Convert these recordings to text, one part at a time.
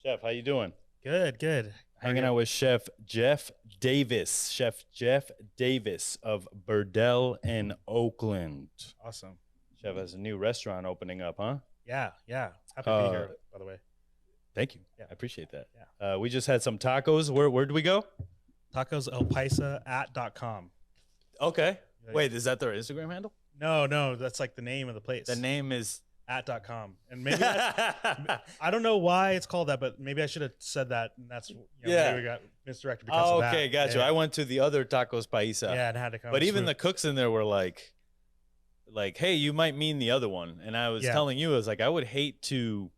Chef, how you doing? Good, good. Hanging out with Chef Geoff Davis. Chef Geoff Davis of Burdell in Oakland. Awesome. Chef has a new restaurant opening up, huh? Yeah, yeah. Happy to be here, by the way. Thank you. Yeah. I appreciate that. Yeah. We just had some tacos. Where did we go? TacosElPaisa@.com. Okay. Wait, is that their Instagram handle? No, that's like the name of the place. The name is @.com. And maybe that's, I don't know why it's called that, but maybe I should have said that, and that's Yeah. maybe we got misdirected because of that. Okay, gotcha. Yeah. I went to the other Tacos Paisa. Yeah, and had to come. But even the cooks in there were like, hey, you might mean the other one. And I was telling you, I was like, I would hate to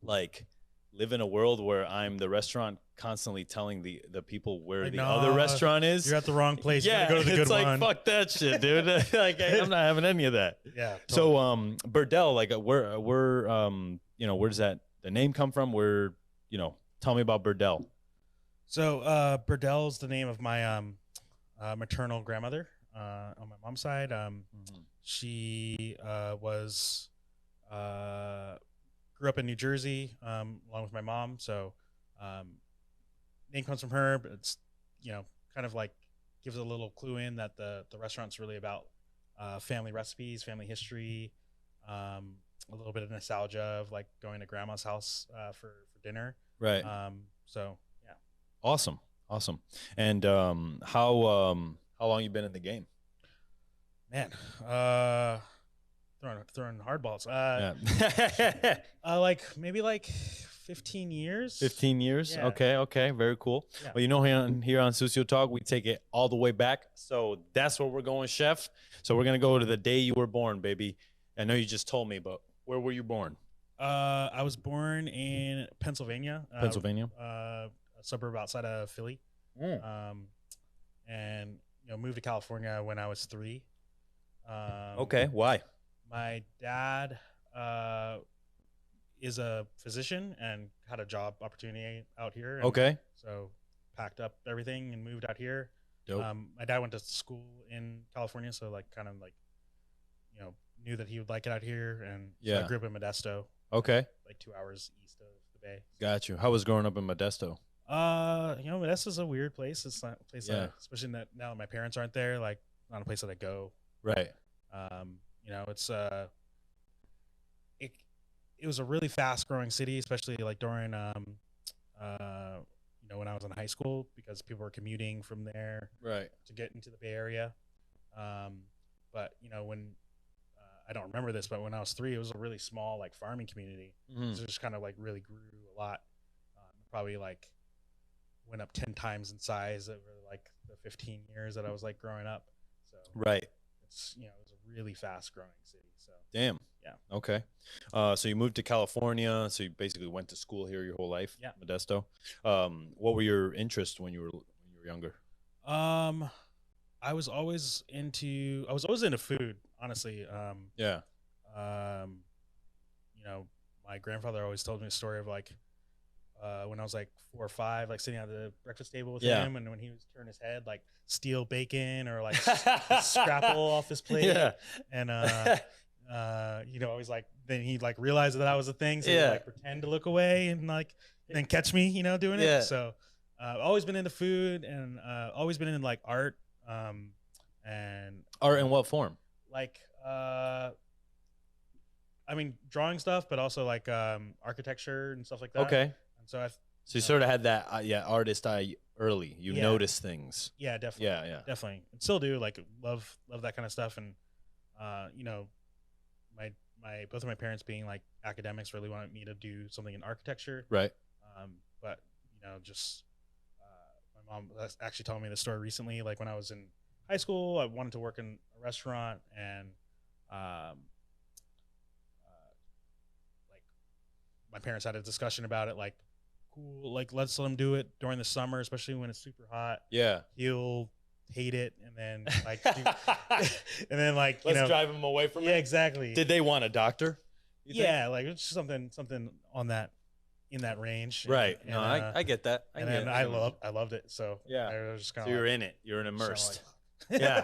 like live in a world where I'm the restaurant constantly telling the people where like, the no, other restaurant is. You're at the wrong place. Yeah, you gotta go to the good it's like, one. fuck that shit, dude. Like, I'm not having any of that. Yeah. So, Totally. Burdell, like, where does that the name come from? Where, tell me about Burdell. So Burdell's the name of my maternal grandmother on my mom's side. She grew up in New Jersey along with my mom. So name comes from her, but it's kind of like gives a little clue in that the restaurant's really about family recipes, family history, a little bit of nostalgia of like going to grandma's house for dinner. Right. So yeah. Awesome. And how long you been in the game? Man, throwing hardballs. Yeah. Like maybe like 15 years. 15 years. Yeah. Okay. Very cool. Yeah. Well, here on Sucio Talk, we take it all the way back. So that's where we're going, Chef. So we're gonna go to the day you were born, baby. I know you just told me, but where were you born? I was born in Pennsylvania. Pennsylvania. A suburb outside of Philly. And moved to California when I was 3. Okay. Why? My dad is a physician and had a job opportunity out here. And Okay. so packed up everything and moved out here. Dope. My dad went to school in California, so like kind of like knew that he would like it out here, and so I grew up in Modesto. Okay. Like 2 hours east of the bay. Got you. How was growing up in Modesto? Modesto's a weird place. It's not a place that, especially now that my parents aren't there, like not a place that I go. Right. It's it was a really fast growing city, especially like during when I was in high school, because people were commuting from there to get into the Bay Area. But when I don't remember this, but when I was 3, it was a really small like farming community. So it just kind of like really grew a lot. Probably like went up 10 times in size over like the 15 years that I was like growing up. So it's it was a really fast growing city. So damn. Yeah. Okay. So you moved to California. So you basically went to school here your whole life. Yeah. Modesto. What were your interests when you were younger? I was always into food, honestly. My grandfather always told me a story of like when I was like 4 or 5, like sitting at the breakfast table with him, and when he was turning his head, like steal bacon or like scrapple off his plate. Yeah. And always like then he'd like realize that was a thing, so he'd like pretend to look away and like then catch me, doing it. So always been into food, and always been into like art. And art in what form? Like drawing stuff, but also like architecture and stuff like that. Okay. And so you sort of had that artist eye early. You noticed things. Yeah, definitely. Yeah. Definitely. And still do, like love that kind of stuff. And my both of my parents being like academics really wanted me to do something in architecture. Right. But just my mom actually told me the story recently, like when I was in high school, I wanted to work in a restaurant, and like my parents had a discussion about it, like, cool, like let's let him do it during the summer, especially when it's super hot. Yeah. He'll hate it, and then like let's drive him away from it. Yeah, exactly. Did they want a doctor? Yeah, like it's something on that, in that range. Right. And, I get that. I loved it. So yeah, I was just kind of. So you're in it. You're immersed. Yeah.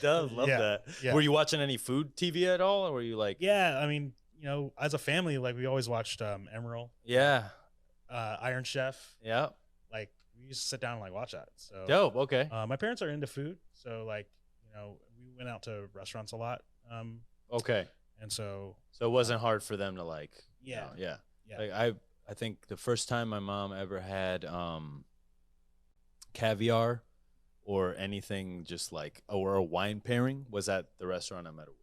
Does love that. Yeah. Were you watching any food TV at all, or were you like? Yeah, I mean, you know, as a family, like we always watched Emerald, Yeah. Iron Chef. Yeah. Like we used to sit down and like watch that. So Dope. Okay. my parents are into food, so like, you know, we went out to restaurants a lot. Okay. And so it wasn't hard for them to like. Yeah. Yeah. Yeah. Like I think the first time my mom ever had caviar or anything just like or a wine pairing was at the restaurant at Meadowwood.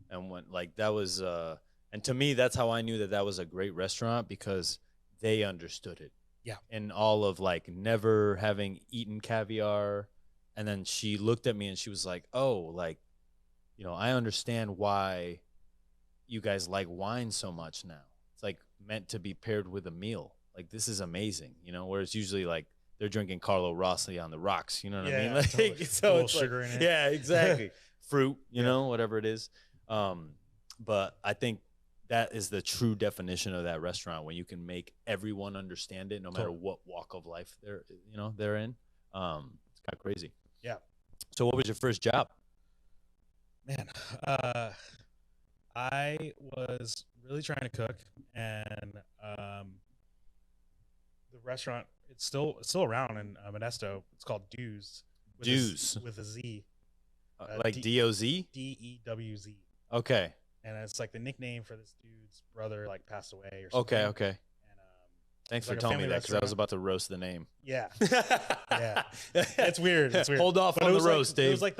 And when like that was and to me that's how I knew that was a great restaurant, because they understood it. Yeah. And all of like never having eaten caviar, and then she looked at me and she was like, "Oh, like, you know, I understand why you guys like wine so much now. It's like meant to be paired with a meal. Like this is amazing, you know, whereas usually like they're drinking Carlo Rossi on the rocks, you know what I mean? Like totally. so it's sugar like, in it. yeah, exactly. Fruit, you know, whatever it is. But I think that is the true definition of that restaurant, when you can make everyone understand it no matter what walk of life they're in. It's kind of crazy. Yeah. So what was your first job? Man, I was really trying to cook, and the restaurant, it's still around in Modesto. It's called Dews. With a Z. Like D-O-Z? D-E-W-Z. Okay. And it's like the nickname for this dude's brother, like passed away or something. Okay. And thanks for telling me that, because I was about to roast the name. Yeah. Yeah. It's weird. Hold off on the roast, Dave. It was like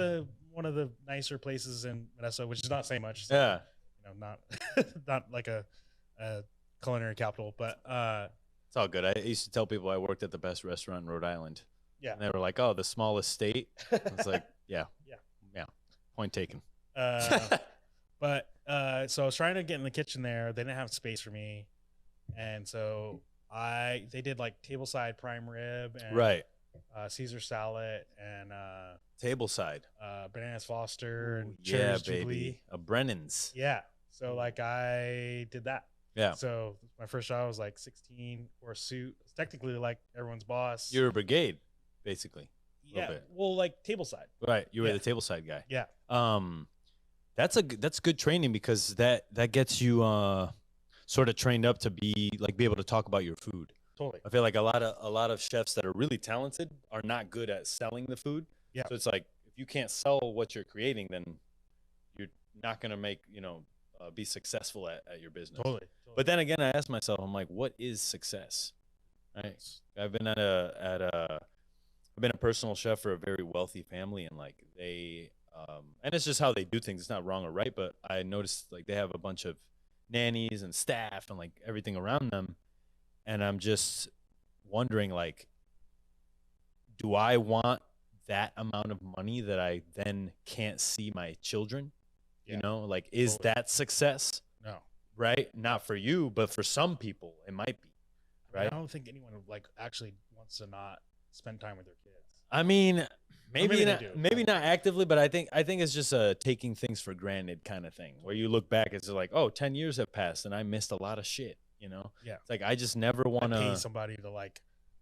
one of the nicer places in Modesto, which is not saying much. So, yeah. You know, not like a culinary capital, but it's all good. I used to tell people I worked at the best restaurant in Rhode Island. Yeah. And they were like, "Oh, the smallest state." I was like, "Yeah. Point taken." But so I was trying to get in the kitchen there. They didn't have space for me, and so they did like tableside prime rib and Caesar salad and tableside bananas Foster and yeah, Jubilee. baby, a Brennan's. Yeah. So like I did that. Yeah. So my first job was like 16 for a suit. It's technically like everyone's boss. You're a brigade, basically. Yeah. Well, like tableside. Right. You were the tableside guy. Yeah. That's good training, because that gets you sort of trained up to be able to talk about your food. Totally. I feel like a lot of chefs that are really talented are not good at selling the food. Yeah. So it's like, if you can't sell what you're creating, then you're not gonna make be successful at your business. Totally. But then again, I ask myself, I'm like, what is success? Right. I've been I've been a personal chef for a very wealthy family, and like they and it's just how they do things. It's not wrong or right, but I noticed like they have a bunch of nannies and staff and like everything around them, and I'm just wondering, like, do I want that amount of money that I then can't see my children? Yeah. You know, like, is that success? No. Right? Not for you, but for some people it might be. Right? I don't think anyone like actually wants to not spend time with their kids. I mean, maybe not actively, but I think it's just a taking things for granted kind of thing, where you look back, it's like, oh, 10 years have passed and I missed a lot of shit, you know? Yeah. It's like, I just never want to pay somebody to like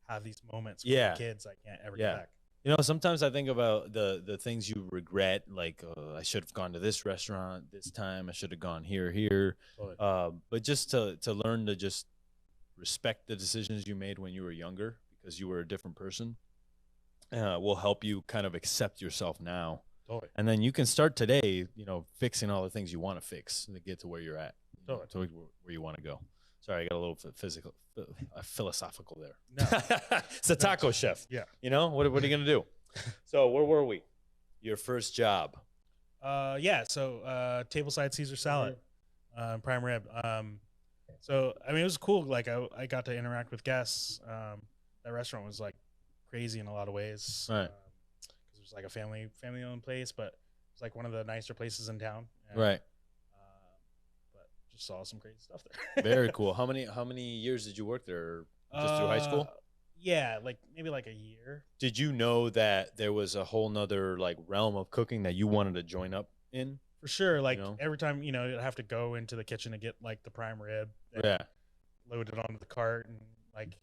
have these moments with their kids I can't ever get back. You know, sometimes I think about the things you regret, like, I should have gone to this restaurant this time. I should have gone here. Totally. But just to learn to just respect the decisions you made when you were younger, because you were a different person, will help you kind of accept yourself now. Totally. And then you can start today, fixing all the things you want to fix to get to where you're at, totally. To where you want to go. Sorry, I got a little philosophical there. No. It's a taco chef. Yeah. What are you going to do? So where were we? Your first job. So tableside Caesar salad, prime rib. So, I mean, it was cool. Like I got to interact with guests. That restaurant was like crazy in a lot of ways. Right. Because it was like a family owned place, but it was like one of the nicer places in town. And, right. But just saw some crazy stuff there. Very cool. How many years did you work there? Just through high school? Yeah, like maybe like a year. Did you know that there was a whole nother like realm of cooking that you wanted to join up in? For sure. Like every time, you'd have to go into the kitchen to get like the prime rib. Load it onto the cart and like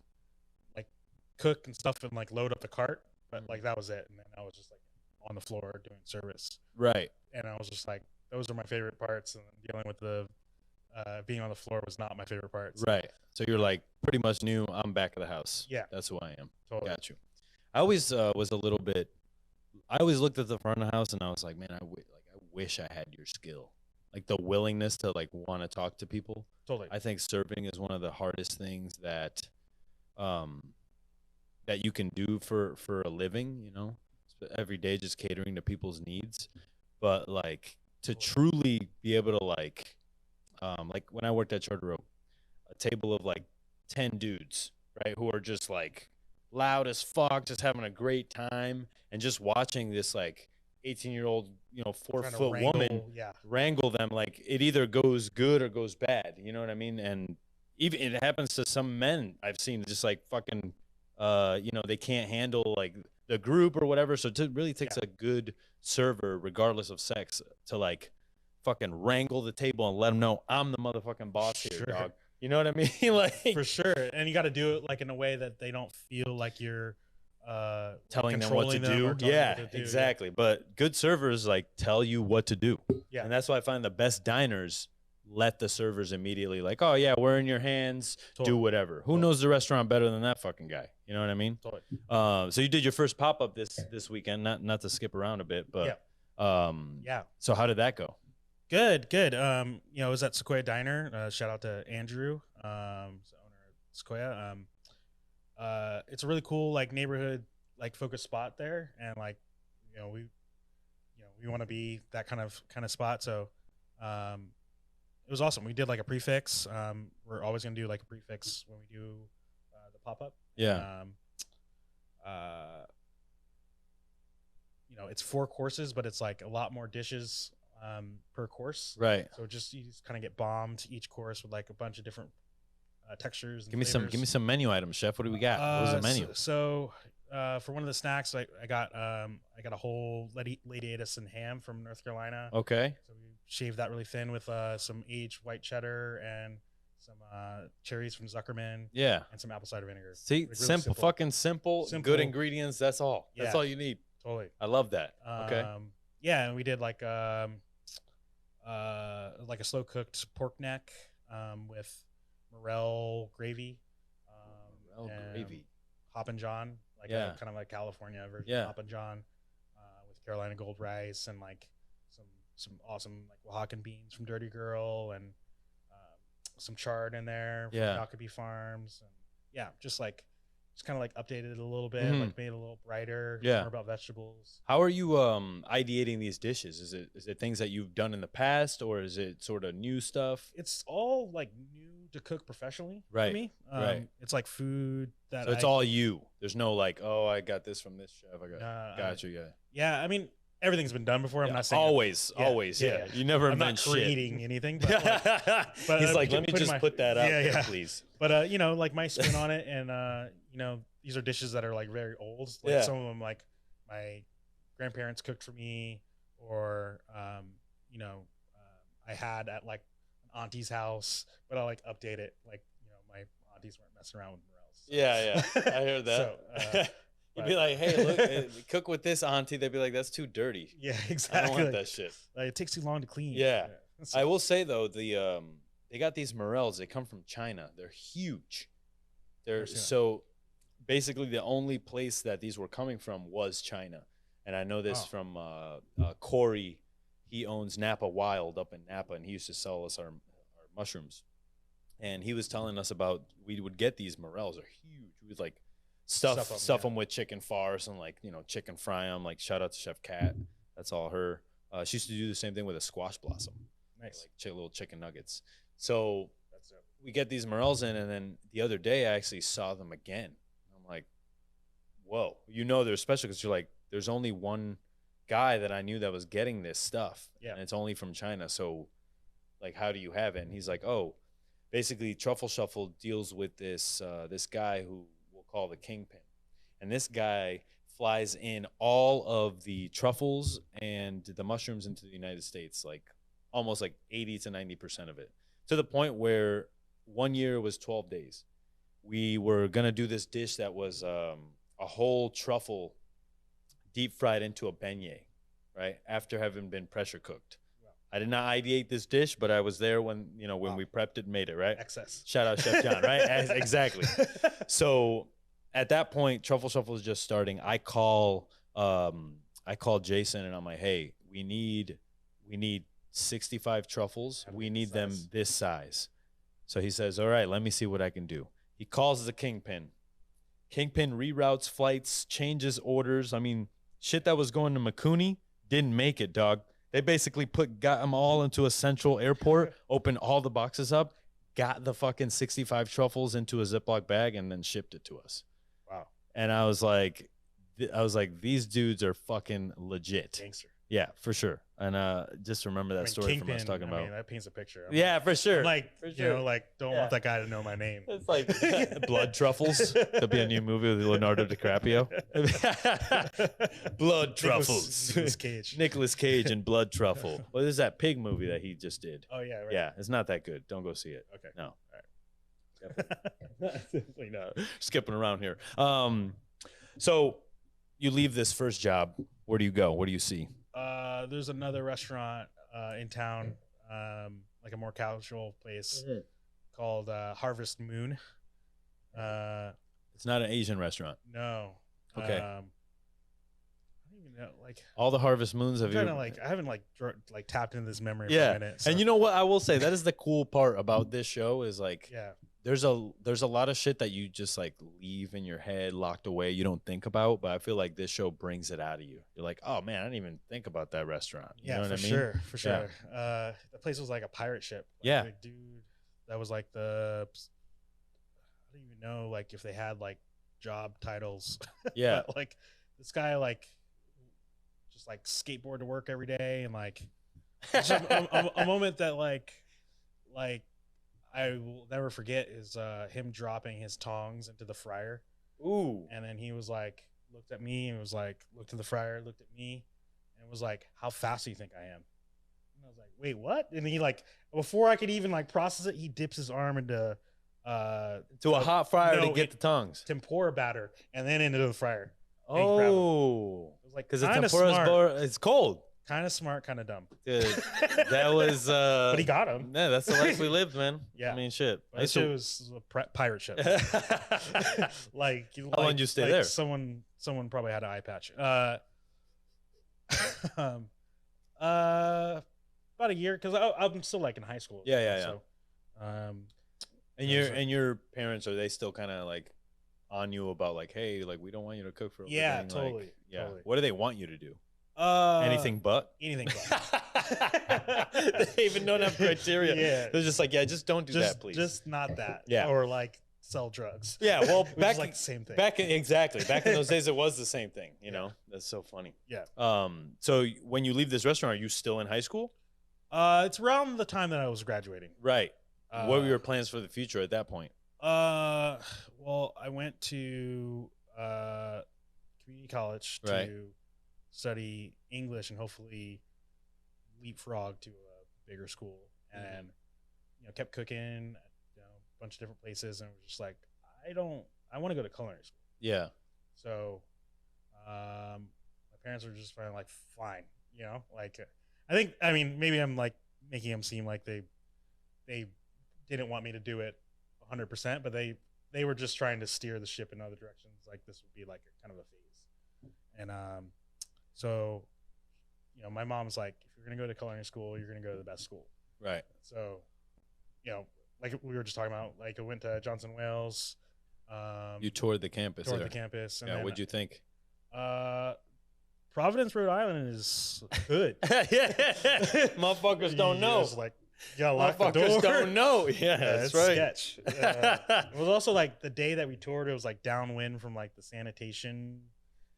cook and stuff and like load up the cart. But like that was it. And then I was just like on the floor doing service. Right. And I was just like, those are my favorite parts. And dealing with the being on the floor was not my favorite part. So. Right. So you're like pretty much new. I'm back of the house. Yeah. That's who I am. Totally. Got you. I always was a little bit. I always looked at the front of the house and I was like, man, I wish I had your skill, like the willingness to like want to talk to people. Totally. I think serving is one of the hardest things that that you can do for a living, you know, every day just catering to people's needs. But like to truly be able to like when I worked at Charter Oak, a table of like 10 dudes, right, who are just like loud as fuck, just having a great time, and just watching this like 18-year-old, you know, 4-foot woman wrangle them, like it either goes good or goes bad, you know what I mean? And even it happens to some men I've seen, just like fucking you know, they can't handle like the group or whatever. So it really takes a good server, regardless of sex, to like fucking wrangle the table and let them know I'm the motherfucking boss here, dog. You know what I mean? Like for sure. And you got to do it like in a way that they don't feel like you're telling them what to do. Yeah, exactly. Yeah. But good servers like tell you what to do. Yeah. And that's why I find the best diners let the servers immediately like, oh yeah, we're in your hands. Do whatever. Who knows the restaurant better than that fucking guy? You know what I mean? So you did your first pop-up this weekend, not to skip around a bit, but so how did that go? Good. You know, it was at Sequoia Diner. Shout out to Andrew, the owner of Sequoia. It's a really cool like neighborhood like focused spot there, and like we want to be that kind of spot. So it was awesome. We did like a prefix. We're always gonna do like a prefix when we do the pop up. Yeah. You know, it's 4 courses, but it's like a lot more dishes per course. Right. So you just kind of get bombed each course with like a bunch of different textures. And give me some menu items, chef. What do we got? What was the menu? So for one of the snacks, I got a whole Lady Edison ham from North Carolina. Okay. So we shaved that really thin with some aged white cheddar and some cherries from Zuckerman. Yeah. And some apple cider vinegar. See, really simple, fucking simple, good ingredients. That's all. Yeah. That's all you need. Totally. I love that. Okay. Yeah, and we did like a slow cooked pork neck with morel gravy. Morel gravy. Hoppin' John, like a kind of like California version of Hoppin' John, with Carolina Gold rice and like some awesome like Oaxacan beans from Dirty Girl and some chard in there from Yacoby Farms, and just kind of like updated it a little bit, like made it a little brighter, more about vegetables. How are you ideating these dishes? Is it things that you've done in the past, or is it sort of new stuff? It's all like new to cook professionally for me. It's like food that it's all you. There's no like, oh, I got this from this chef. Got you. Yeah, I mean, everything's been done before. I'm not saying always. You never I'm invent not creating anything. But, but he's like, let me just put that out there, please. But you know, like my spin on it, and you know, these are dishes that are like very old. Like some of them, like my grandparents cooked for me, or you know, I had at like an auntie's house, but I like update it. Like, you know, my aunties weren't messing around with morels. Yeah, I heard that. You'd be like, hey, look, cook with this, auntie. They'd be like, that's too dirty. Yeah, exactly. I don't want that shit. Like, it takes too long to clean. Yeah. I will say though, they got these morels. They come from China. They're huge. So basically the only place that these were coming from was China. And I know this from Corey. He owns Napa Wild up in Napa, and he used to sell us our mushrooms. And he was telling us about, we would get these morels. They're huge. We would like stuff them with chicken farce and like, you know, chicken fry them. Like, shout out to Chef Kat. That's all her. She used to do the same thing with a squash blossom. Nice. Like little chicken nuggets. So we get these morels in, and then the other day I actually saw them again. I'm like, whoa. You know they're special because you're like, there's only one guy that I knew that was getting this stuff. Yeah. And it's only from China. So like, how do you have it? And he's like, oh, basically Truffle Shuffle deals with this guy who we'll call the kingpin. And this guy flies in all of the truffles and the mushrooms into the United States, like almost like 80 to 90% of it, to the point where one year was 12 days. We were going to do this dish that was a whole truffle deep fried into a beignet, right? After having been pressure cooked. Wow. I did not ideate this dish, but I was there when we prepped it and made it, right? Excess. Shout out Chef John, right? Exactly. So at that point, Truffle Shuffle is just starting. I call Jason and I'm like, hey, we need 65 truffles. We need them this size. So he says, all right, let me see what I can do. He calls the Kingpin. Kingpin reroutes flights, changes orders. I mean, shit that was going to Makuni didn't make it, dog. They basically got them all into a central airport, opened all the boxes up, got the fucking 65 truffles into a Ziploc bag, and then shipped it to us. Wow. And I was like, these dudes are fucking legit. Gangster. Yeah, for sure. And just remember that story Kingpin, from us talking about. that paints a picture. For sure. I'm don't want that guy to know my name. It's like Blood Truffles. There'll be a new movie with Leonardo DiCaprio. Blood Truffles. Nicolas Cage and Blood Truffle. Well, there's that pig movie that he just did. Oh, yeah, right. Yeah, it's not that good. Don't go see it. Okay. No. All right. No. Skipping around here. So you leave this first job. Where do you go? What do you see? There's another restaurant in town, like a more casual place called Harvest Moon. It's not an Asian restaurant. No. Okay. I don't even know. Like all the Harvest Moons have you? I haven't tapped into this memory for a minute. So. And you know what I will say? That is the cool part about this show is like, there's a lot of shit that you just like leave in your head locked away. You don't think about, but I feel like this show brings it out of you. You're like, oh man, I didn't even think about that restaurant. You know what I mean? For sure. The place was like a pirate ship. Like, the dude that was like I don't even know like if they had like job titles. Yeah. But, like this guy like just like skateboard to work every day and like a moment that like I will never forget is him dropping his tongs into the fryer. Ooh. And then he was like, looked at me and was like, looked at the fryer, looked at me, and was like, how fast do you think I am? And I was like, wait, what? And he like, before I could even like process it, he dips his arm into a hot fryer to get the tongs. Tempura batter, and then into the fryer. Oh. It was like, because the tempura it's cold. Kind of smart, kind of dumb. Dude, that was. But he got him. Yeah, that's the life we lived, man. Yeah. I mean, shit. That shit was a pirate ship. Like, how long did you stay there? Someone probably had an eye patch. About a year, because I'm still like in high school. Yeah. So, and your parents, are they still kind of like on you about like, hey, like we don't want you to cook for a living? Yeah, totally. Like, yeah. Totally. What do they want you to do? Anything but they even don't have criteria. Yeah, they're just like, just don't do that, please. Just not that. Yeah, or like sell drugs. Yeah, well, back like the same thing. Back in those days, it was the same thing. You know, that's so funny. Yeah. So when you leave this restaurant, are you still in high school? It's around the time that I was graduating. Right. What were your plans for the future at that point? Well, I went to community college to study English and hopefully leapfrog to a bigger school, and kept cooking at a bunch of different places, and was just like, I want to go to culinary school. Yeah. So my parents were just like, fine, like I mean maybe I'm like making them seem like they didn't want me to do it 100%, but they were just trying to steer the ship in other directions, like this would be like a kind of a phase. And so, my mom's like, if you're going to go to culinary school, you're going to go to the best school. Right. So, like we were just talking about, like I went to Johnson Wales. You toured the campus. And then, what'd you think? Providence, Rhode Island is good. Motherfuckers don't know. Like, you gotta lock the door. Motherfuckers don't know. Yeah, that's right. Sketch. It was also like the day that we toured, it was like downwind from like the sanitation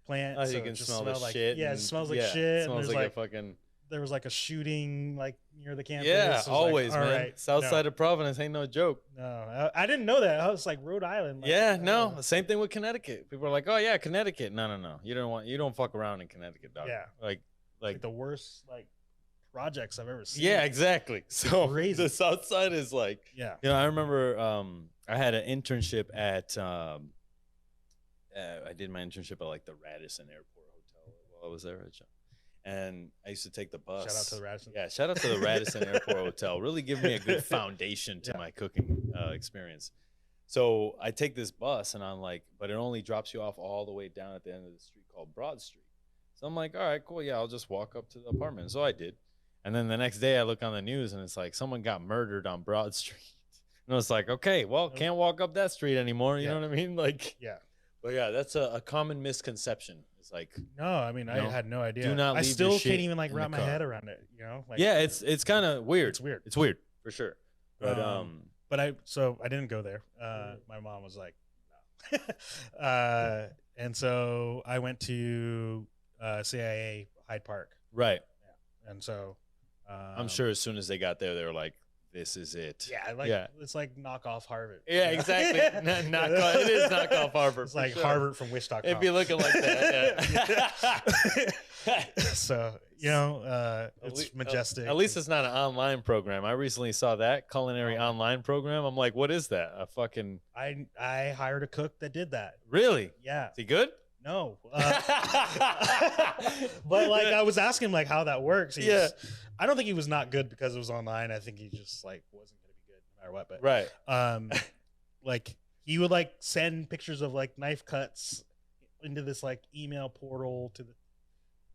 plant. Oh, so you can smell the like, shit. Yeah, it smells like shit. It smells like a fucking. There was like a shooting like near the campus. Yeah, always, like, man. Right, South side of Providence ain't no joke. No, I didn't know that. I was like Rhode Island. Like, yeah, no, same thing with Connecticut. People are like, oh yeah, Connecticut. No. You don't fuck around in Connecticut, dog. Yeah, like the worst like projects I've ever seen. Yeah, exactly. So crazy. The South Side is like, yeah. I remember I had an internship at I did my internship at like the Radisson Airport Hotel while I was there. And I used to take the bus. Shout out to the Radisson. Yeah, shout out to the Radisson Airport Hotel. Really give me a good foundation to my cooking experience. So I take this bus, and I'm like, but it only drops you off all the way down at the end of the street called Broad Street. So I'm like, all right, cool. Yeah, I'll just walk up to the apartment. So I did. And then the next day I look on the news, and it's like someone got murdered on Broad Street. And I was like, okay, well, can't walk up that street anymore. You know what I mean? Like, but yeah, that's a common misconception. It's like, no, I mean, I had no idea. Do not I leave still your shit can't even like in wrap the my car. head around it. You know? Like, yeah, it's kind of weird. It's weird. It's weird for sure. But But I didn't go there. My mom was like, no. And so I went to CIA Hyde Park. Right. Yeah. And so I'm sure as soon as they got there, they were like, this is it. Yeah, it's like knockoff Harvard. Yeah, exactly. It is knockoff Harvard. It's like sure. Harvard from Wish.com. It'd be looking like that. Yeah. So, it's majestic. At least it's not an online program. I recently saw that culinary online program. I'm like, what is that? A fucking. I hired a cook that did that. Really? Yeah. Is he good? No. But like I was asking him like how that works. I don't think he was not good because it was online. I think he just like wasn't going to be good no matter what. But right. Like he would like send pictures of like knife cuts into this like email portal to the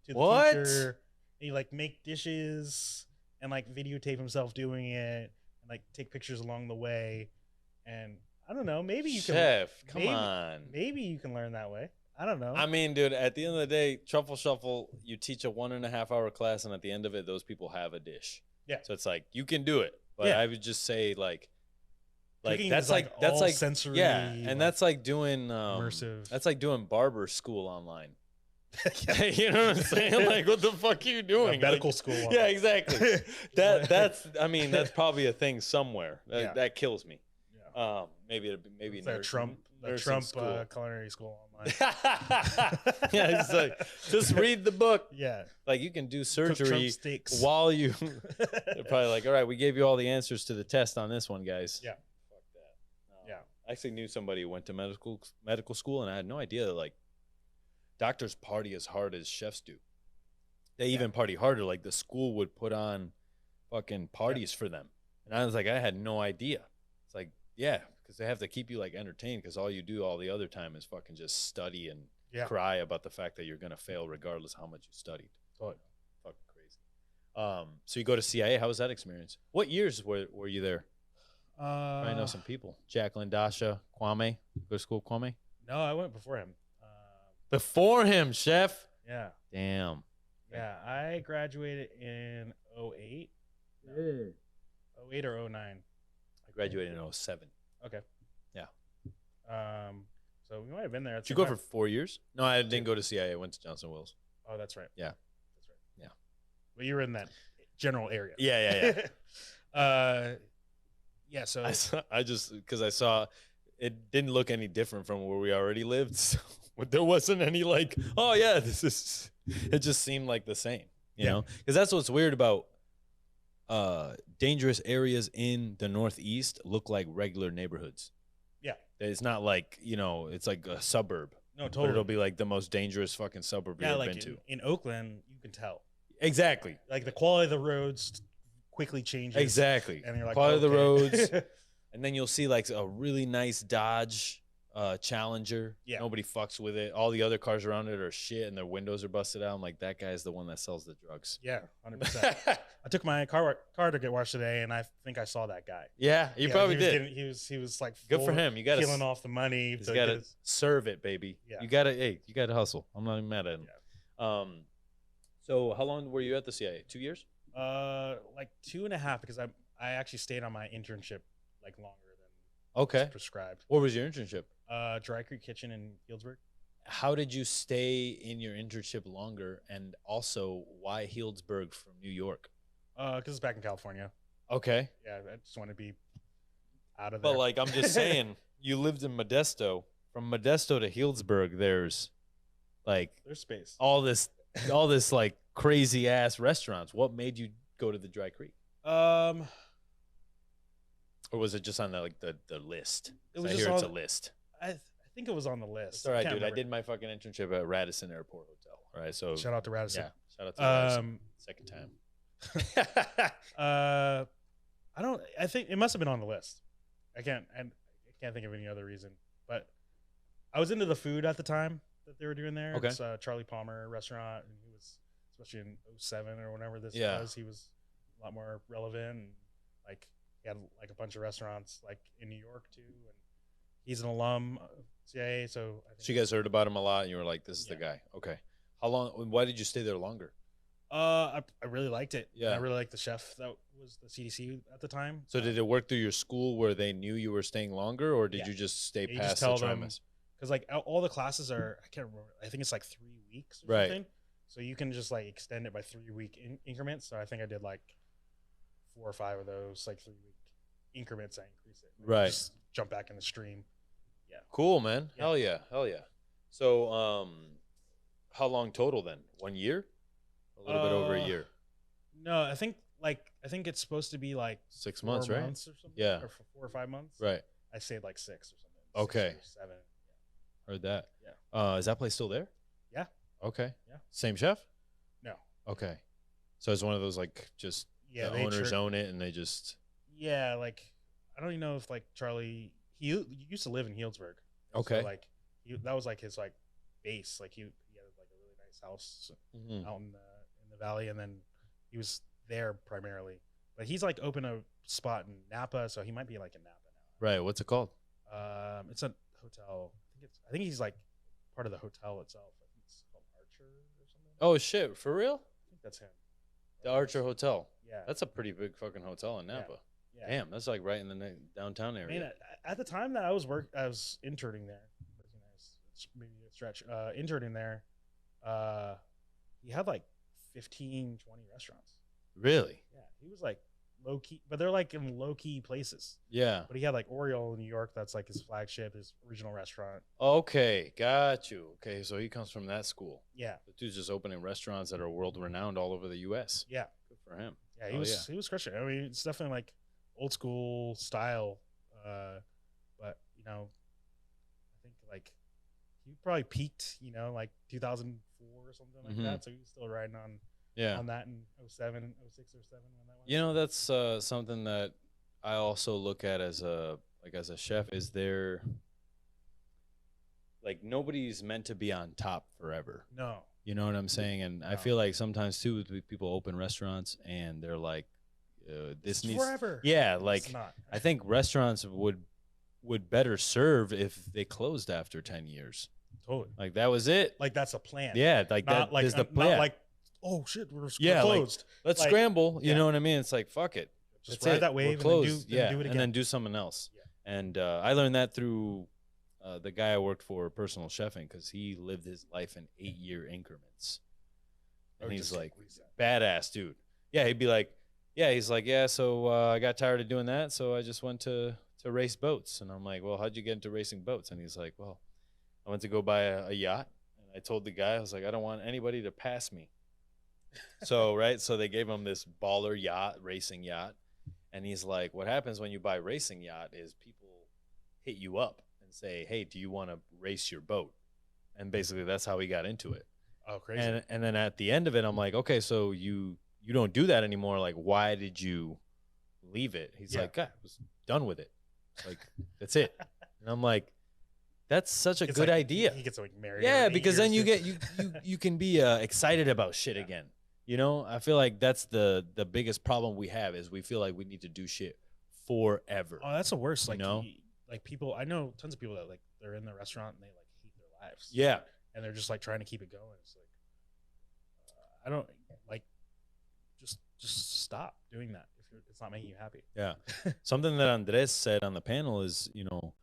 teacher. He like make dishes and like videotape himself doing it and like take pictures along the way. And I don't know, maybe you Chef, come on. Maybe you can learn that way. I don't know. I mean, dude, at the end of the day, Truffle Shuffle, you teach a 1.5 hour class, and at the end of it, those people have a dish. Yeah. So it's like, you can do it. But I would just say, like that's like sensory. Yeah. And that's like doing immersive. That's like doing barber school online. You know what I'm saying? Like, what the fuck are you doing? Medical school online. Yeah, exactly. That's probably a thing somewhere. That kills me. Yeah. Maybe a Trump culinary school online. Yeah, it's like just read the book. Yeah, like you can do surgery while you. They're probably like, all right, we gave you all the answers to the test on this one, guys. Yeah, fuck that. I actually knew somebody who went to medical school, and I had no idea that like doctors party as hard as chefs do. They even party harder. Like the school would put on fucking parties for them, and I was like, I had no idea. It's like, yeah, because they have to keep you like entertained because all you do all the other time is fucking just study and cry about the fact that you're gonna fail regardless how much you studied. Totally. Fucking crazy. So you go to CIA. How was that experience? What years were you there? I know some people. Jacqueline, Dasha, Kwame. Go to school, Kwame? No, I went before him. Before him, chef? Yeah. Damn. Yeah, I graduated in 08. 08 or 09. I graduated in 07. Okay. Yeah. So we might have been there. Did you go for 4 years? No, I didn't go to CIA. I went to Johnson Wills. Oh, that's right. Yeah. That's right. Yeah. Well, you were in that general area. Yeah. Yeah. So I just because I saw it didn't look any different from where we already lived. So there wasn't any like, oh yeah, this is. It just seemed like the same, you know, because that's what's weird about dangerous areas in the Northeast look like regular neighborhoods. Yeah, it's not like it's like a suburb. No, totally. But it'll be like the most dangerous fucking suburb you've ever been to. In Oakland, you can tell. Exactly. Like the quality of the roads quickly changes. Exactly. And you're like, quality of the roads. And then you'll see like a really nice Dodge Challenger. Yeah. Nobody fucks with it. All the other cars around it are shit and their windows are busted out. I'm like, that guy's the one that sells the drugs. Yeah, 100%. I took my car to get washed today, and I think I saw that guy. Yeah, you probably did. He was like good for him. You got to peeling off the money. You got to serve it, baby. Yeah. You got to hustle. I'm not even mad at him. Yeah. So how long were you at the CIA? 2 years? Like 2.5 because I actually stayed on my internship like longer than prescribed. What was your internship? Dry Creek Kitchen in Healdsburg. How did you stay in your internship longer, and also why Healdsburg from New York? Because it's back in California. Okay. Yeah, I just want to be out of there. But like I'm just saying, you lived in Modesto. From Modesto to Healdsburg, there's space. All this like crazy ass restaurants. What made you go to the Dry Creek? Or was it just on the list? It was it's a list. I think it was on the list. It's all right, dude. I did my fucking internship at Radisson Airport Hotel. All right. So Shout out to Radisson. Yeah. Shout out to Radisson. Second time. I think it must have been on the list. I can't think of any other reason. But I was into the food at the time that they were doing there. Okay. It's Charlie Palmer restaurant, and he was, especially in 07 or whenever this was, he was a lot more relevant, and like he had like a bunch of restaurants like in New York too, and he's an alum of CIA, so you guys heard about him a lot, and you were like, this is the guy. Okay. How long, why did you stay there longer? I really liked it. Yeah. I really liked the chef that was the CDC at the time. So did it work through your school where they knew you were staying longer, or did you just stay past the trimester? Because like all the classes are, I can't remember, I think it's like 3 weeks or something. So you can just like extend it by 3 week increments. So I think I did like 4 or 5 of those, like 3 week increments. I increase it. Right. Just jump back in the stream. Yeah. Cool, man. Yeah. Hell yeah. Hell yeah. So, how long total then? 1 year? A little bit over a year. No, I think it's supposed to be like 6 months, 4 right? months or something. Yeah. Or 4 or 5 months. Right. I stayed like 6 or something. Okay. 6 or 7. Yeah. Heard that. Yeah. Is that place still there? Yeah. Okay. Yeah. Same chef? No. Okay. So it's one of those like just the owners own it and they just. Yeah, like I don't even know if like Charlie he used to live in Healdsburg. Okay. So, like that was like his like base. Like he had like a really nice house out in the valley, and then he was there primarily. But he's like opened a spot in Napa, so he might be like in Napa now. Right. What's it called? It's a hotel. I think he's like part of the hotel itself. I think it's called Archer or something. Oh shit! For real? I think that's him. The Archer Hotel. Yeah. That's a pretty big fucking hotel in Napa. Yeah. Damn, that's like right in the downtown area. I mean, at the time that I was interning there. It's maybe a stretch. Interning there, he had like 15, 20 restaurants. Really? Yeah, he was like low key, but they're like in low key places. Yeah. But he had like Oriole in New York. That's like his flagship, his original restaurant. Okay, got you. Okay, so he comes from that school. Yeah. The dude's just opening restaurants that are world renowned all over the U.S. Yeah. Good for him. Yeah, he was crushing. I mean, it's definitely like old school style. But you know, I think like he probably peaked, you know, like 2004 or something like that. So he was still riding on that in 07, 06 or 07 when that went. You know, that's something that I also look at as a chef. Is there like nobody's meant to be on top forever? No. You know what I'm saying? And I feel like sometimes too, people open restaurants and they're like, this needs forever. Yeah, like I think restaurants would better serve if they closed after 10 years. Totally. Like that was it. Like that's a plan. Yeah, like not that like, is the plan. Not like, oh shit, we're closed. Like, let's scramble. You know what I mean? It's like fuck it. Just ride that wave and then do it again. And then do something else. Yeah. And I learned that through the guy I worked for, personal chefing, because he lived his life in 8-year increments. And he's like, badass dude. Yeah, he'd be like, so I got tired of doing that, so I just went to race boats. And I'm like, well, how'd you get into racing boats? And he's like, well, I went to go buy a yacht. And I told the guy, I was like, I don't want anybody to pass me. So they gave him this baller racing yacht. And he's like, what happens when you buy a racing yacht is people hit you up and say, hey, do you want to race your boat? And basically that's how he got into it. Oh, crazy. And then at the end of it, I'm like, okay, so you don't do that anymore. Like, why did you leave it? He's like, God, I was done with it. Like, that's it. And I'm like, that's such a good idea. He gets like married. Yeah, because then you can be excited about shit again. You know, I feel like that's the biggest problem we have is we feel like we need to do shit forever. Oh, that's the worst. Like, you know? Like people, I know tons of people that like they're in the restaurant and they like hate their lives. Yeah. And they're just like trying to keep it going. It's like, I don't like, just stop doing that if it's not making you happy. Yeah. Something that Andres said on the panel is, you know,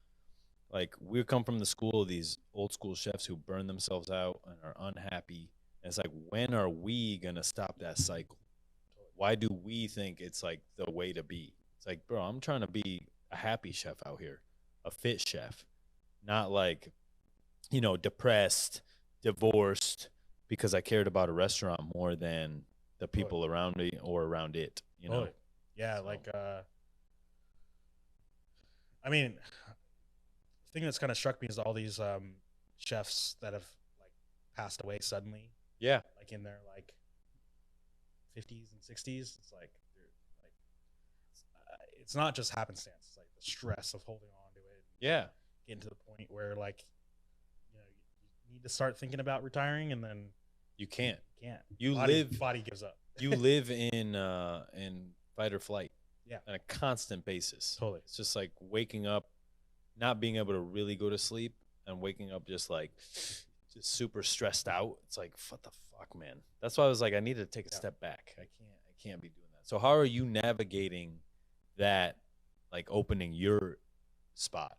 like we come from the school of these old school chefs who burn themselves out and are unhappy. And it's like, when are we going to stop that cycle? Why do we think it's like the way to be? It's like, bro, I'm trying to be a happy chef out here, a fit chef, not like, you know, depressed, divorced because I cared about a restaurant more than the people around me or around it, you know? Yeah. So. Like, I mean, the thing that's kind of struck me is all these chefs that have like passed away suddenly. Yeah. Like in their like 50s and 60s. It's like, dude, like it's not just happenstance. It's like the stress of holding on to it. Yeah. Getting to the point where like, you know, you need to start thinking about retiring, and then you can't. You can't. Body gives up. You live in fight or flight. Yeah. On a constant basis. Totally. It's just like waking up, not being able to really go to sleep, and waking up just like just super stressed out. It's like, what the fuck, man? That's why I was like, I need to take a step back. I can't be doing that. So how are you navigating that, like opening your spot?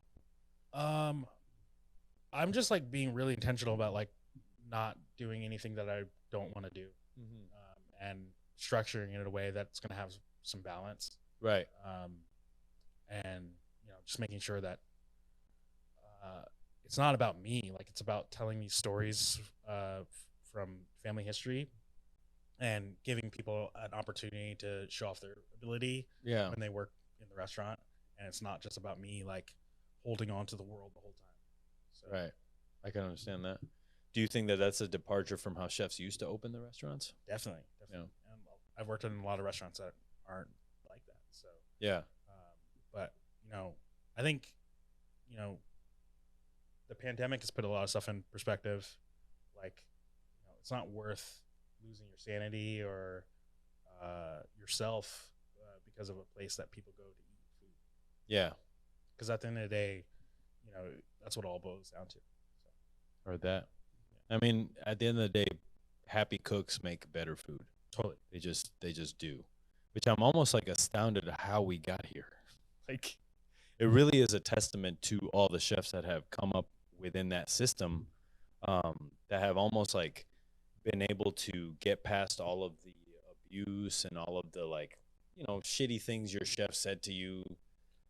I'm just like being really intentional about like not doing anything that I don't want to do, and structuring it in a way that's going to have some balance. Right. And you know, just making sure that it's not about me. Like it's about telling these stories from family history and giving people an opportunity to show off their ability when they work in the restaurant. And it's not just about me like holding on to the world the whole time. So. Right. I can understand that. Do you think that that's a departure from how chefs used to open the restaurants? Definitely. Yeah. And I've worked in a lot of restaurants that aren't like that. So yeah. But you know, I think, you know, the pandemic has put a lot of stuff in perspective. Like, you know, it's not worth losing your sanity or yourself because of a place that people go to eat food. Yeah. Because at the end of the day, you know, that's what it all boils down to. So. Heard that. Yeah. I mean, at the end of the day, happy cooks make better food. Totally. They just do. Which I'm almost like astounded at how we got here. Like, it really is a testament to all the chefs that have come up within that system, that have almost like been able to get past all of the abuse and all of the, like, you know, shitty things your chef said to you.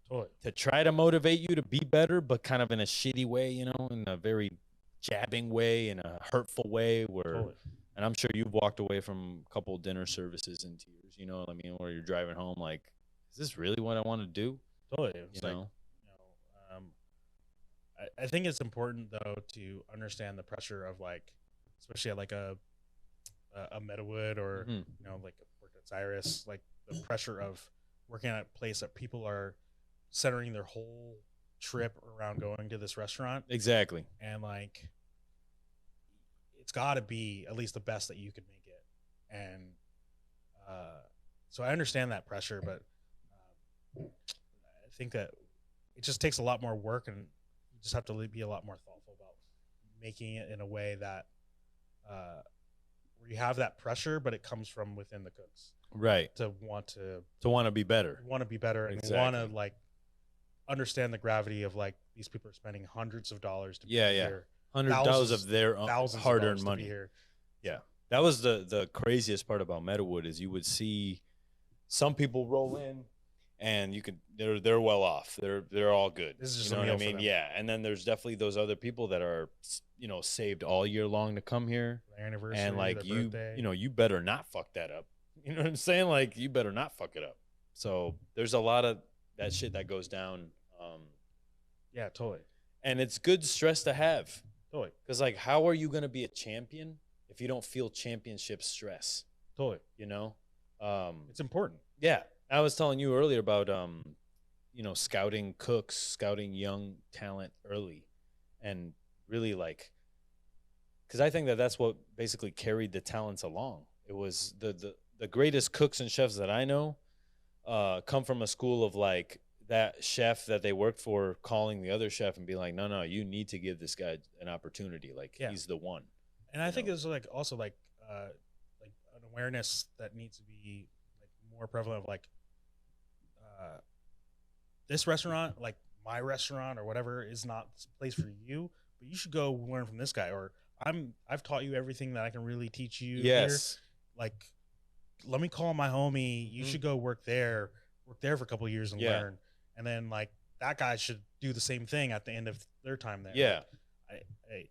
Totally. To try to motivate you to be better, but kind of in a shitty way, you know, in a very jabbing way, in a hurtful way, where totally. And I'm sure you've walked away from a couple dinner services in tears, you know what I mean, where you're driving home like, is this really what I want to do? Totally. It's like, you know, I think it's important though to understand the pressure of, like, especially at like a Meadowood or you know, like work at Yrus, like the pressure of working at a place that people are centering their whole trip around going to this restaurant. Exactly. And like, it's got to be at least the best that you can make it. And so I understand that pressure, but I think that it just takes a lot more work, and you just have to be a lot more thoughtful about making it in a way that where you have that pressure, but it comes from within the cooks. Right. To want to be better. Want to be better. Exactly. And want to like understand the gravity of, like, these people are spending hundreds of dollars to be here. $100 of their hard-earned money. Here. Yeah. That was the craziest part about Meadowood, is you would see some people roll in and you could they're well off. They're all good. This is just, you know what I mean? Yeah. And then there's definitely those other people that are, you know, saved all year long to come here. Their anniversary, and like you birthday. You know, you better not fuck that up. You know what I'm saying? Like, you better not fuck it up. So there's a lot of that shit that goes down. Yeah, totally. And it's good stress to have. Totally. Because, like, how are you going to be a champion if you don't feel championship stress? Totally. You know? It's important. Yeah. I was telling you earlier about, you know, scouting cooks, scouting young talent early. And really, like, because I think that that's what basically carried the talents along. It was the greatest cooks and chefs that I know come from a school of, like, that chef that they worked for calling the other chef and be like, no, you need to give this guy an opportunity. Like, he's the one. And I think there's like also like an awareness that needs to be like more prevalent of, like, this restaurant, like my restaurant or whatever, is not the place for you, but you should go learn from this guy. Or I've taught you everything that I can really teach you. Yes. Here. Like, let me call my homie. You should go work there for a couple of years and learn. And then, like, that guy should do the same thing at the end of their time there. Yeah. Like,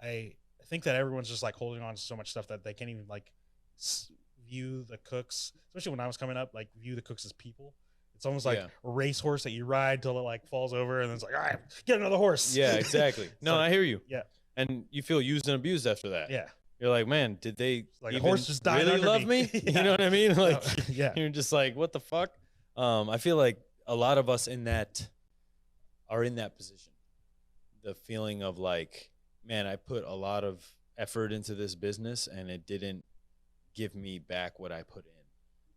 I think that everyone's just, like, holding on to so much stuff that they can't even, like, view the cooks, especially when I was coming up, like, view the cooks as people. It's almost like a racehorse that you ride till it, like, falls over, and then it's like, all right, get another horse. Yeah, exactly. No, I hear you. Yeah. And you feel used and abused after that. Yeah. You're like, man, did they like even a horse just died really under love me? Yeah. You know what I mean? Like, yeah. you're just like, what the fuck? I feel like a lot of us are in that position. The feeling of like, man, I put a lot of effort into this business and it didn't give me back what I put in.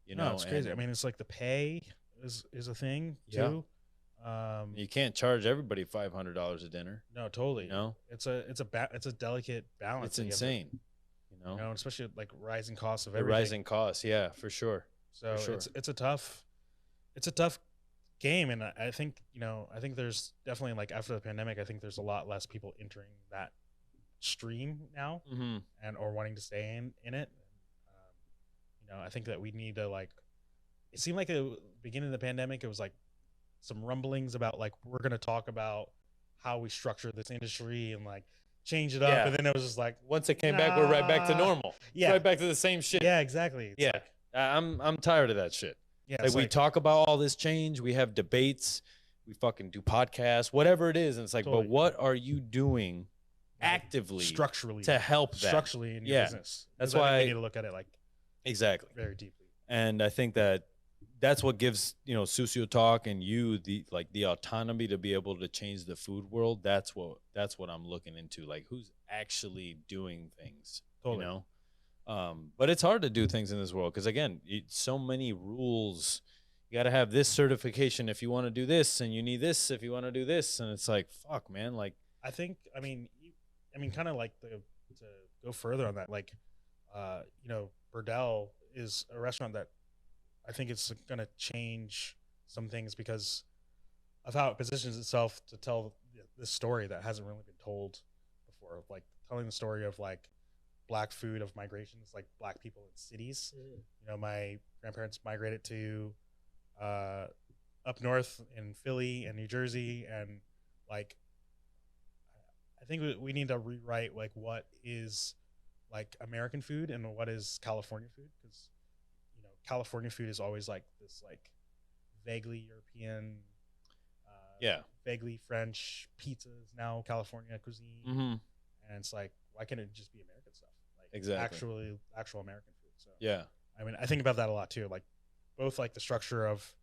You know, it's crazy. I mean, it's like the pay is a thing too. You can't charge everybody $500 a dinner. No, totally. You know, it's a delicate balance. It's insane. You know, especially like rising costs of the everything. rising costs. Yeah, for sure. So for sure. it's a tough game, and I think there's definitely, like, after the pandemic, I think there's a lot less people entering that stream now, and or wanting to stay in it. I think that we need to, like, it seemed like the beginning of the pandemic, it was like some rumblings about, like, we're going to talk about how we structure this industry and, like, change it up. And then it was just like, once it came back, we're right back to normal. Yeah. Right back to the same shit. Yeah, exactly. It's like, I'm tired of that shit. Yeah. Like, we talk about all this change. We have debates. We fucking do podcasts, whatever it is. And it's like, totally. But what are you doing actively, structurally, to help that? Structurally in your business? That's why we need to look at it, like, exactly, very deeply. And I think that's what gives, Sucio Talk and you the autonomy to be able to change the food world. That's what I'm looking into. Like, who's actually doing things, totally. But it's hard to do things in this world because, again, so many rules. You got to have this certification if you want to do this, and you need this if you want to do this. And it's like, fuck, man. Like, I mean, kind of like to go further on that, like, Burdell is a restaurant that I think it's going to change some things because of how it positions itself to tell this story that hasn't really been told before. Like, telling the story of, like, Black food, of migrations, like Black people in cities. My grandparents migrated to up north in Philly and New Jersey, and, like, I think we need to rewrite, like, what is, like, American food and what is California food, because California food is always, like, this, like, vaguely European, vaguely French. Pizza is now California cuisine, and it's like, why can't it just be American stuff? Like, exactly, actual American food. So I mean, I think about that a lot too, like, both, like, the structure of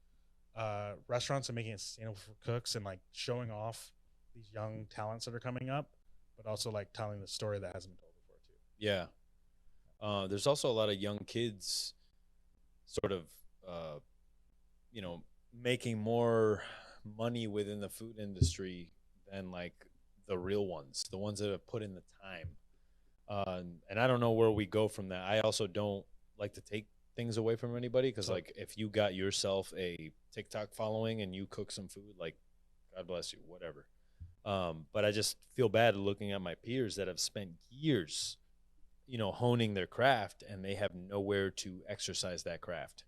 restaurants and making it sustainable for cooks, and, like, showing off these young talents that are coming up, but also, like, telling the story that hasn't been told before too. There's also a lot of young kids sort of making more money within the food industry than, like, the real ones, the ones that have put in the time. And I don't know where we go from that. I also don't like to take things away from anybody, because, like, if you got yourself a TikTok following and you cook some food, like, God bless you, whatever. But I just feel bad looking at my peers that have spent years, honing their craft, and they have nowhere to exercise that craft,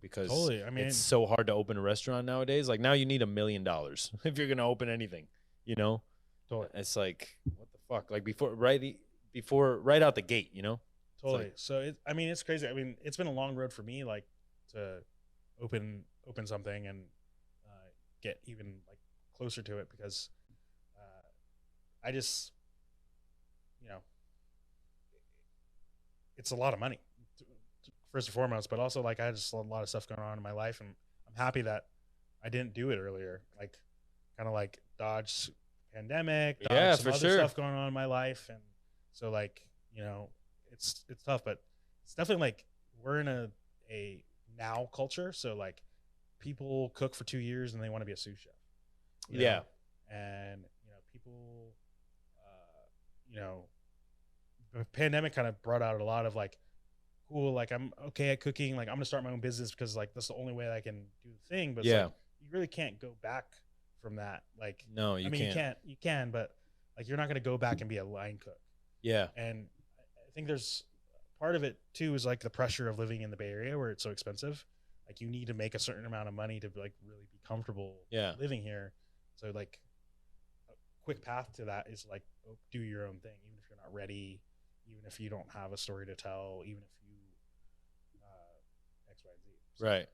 because totally. I mean, it's so hard to open a restaurant nowadays. Like, now you need $1 million if you're going to open anything, Totally. It's like, what the fuck? Like, right out the gate, Totally. Like, so it's crazy. I mean, it's been a long road for me, like, to open something and get even, like, closer to it, because I just, it's a lot of money, first and foremost, but also, like, I had just a lot of stuff going on in my life, and I'm happy that I didn't do it earlier. Like, kind of, like, dodge pandemic, dodge some other stuff going on in my life, and so, like, it's tough, but it's definitely, like, we're in a now culture, so, like, people cook for 2 years and they want to be a sous chef. And people, the pandemic kind of brought out a lot of, like, cool, like, I'm okay at cooking, like, I'm gonna start my own business because, like, that's the only way I can do the thing. But it's like, you really can't go back from that. Like, no, you can't. You can, but, like, you're not gonna go back and be a line cook. And I think there's part of it too is, like, the pressure of living in the Bay Area where it's so expensive. Like, you need to make a certain amount of money to, like, really be comfortable living here. So, like, a quick path to that is, like, do your own thing, even if you're not ready, even if you don't have a story to tell, even if you X, Y, Z. So. Right.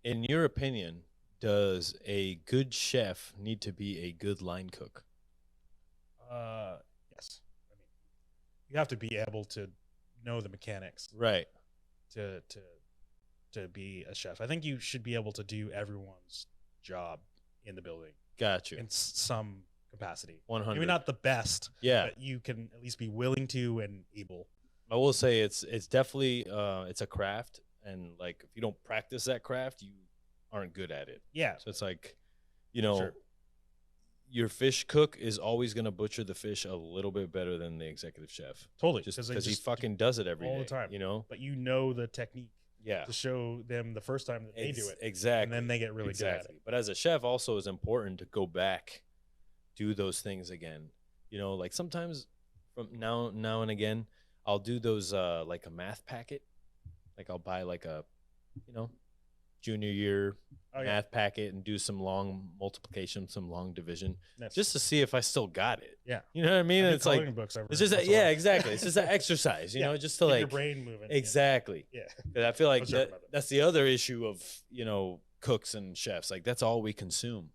In your opinion, does a good chef need to be a good line cook? Yes. I mean, you have to be able to know the mechanics, right, to be a chef. I think you should be able to do everyone's job in the building. Got you. In some capacity. 100. Maybe not the best, yeah, but you can at least be willing to and able. I will say it's definitely it's a craft, and like if you don't practice that craft, you aren't good at it. Yeah. So it's like, you know, Sure. your fish cook is always going to butcher the fish a little bit better than the executive chef. Totally. Just because he fucking does it every all day, the time. you know? But you know the technique Yeah. to show them the first time that they do it. Exactly. And then they get really good at it. But as a chef, also is important to go back, do those things again. You know, like sometimes from now and again, I'll do those like a math packet. Like I'll buy like a, you know, junior year math packet and do some long multiplication, some long division, just to see if I still got it. Yeah. You know what I mean? It's like, it's just that, yeah, exactly. It's just that exercise, you know, just to get like your brain moving. Exactly. Yeah. 'Cause I feel like that's the other issue of, you know, cooks and chefs. Like that's all we consume.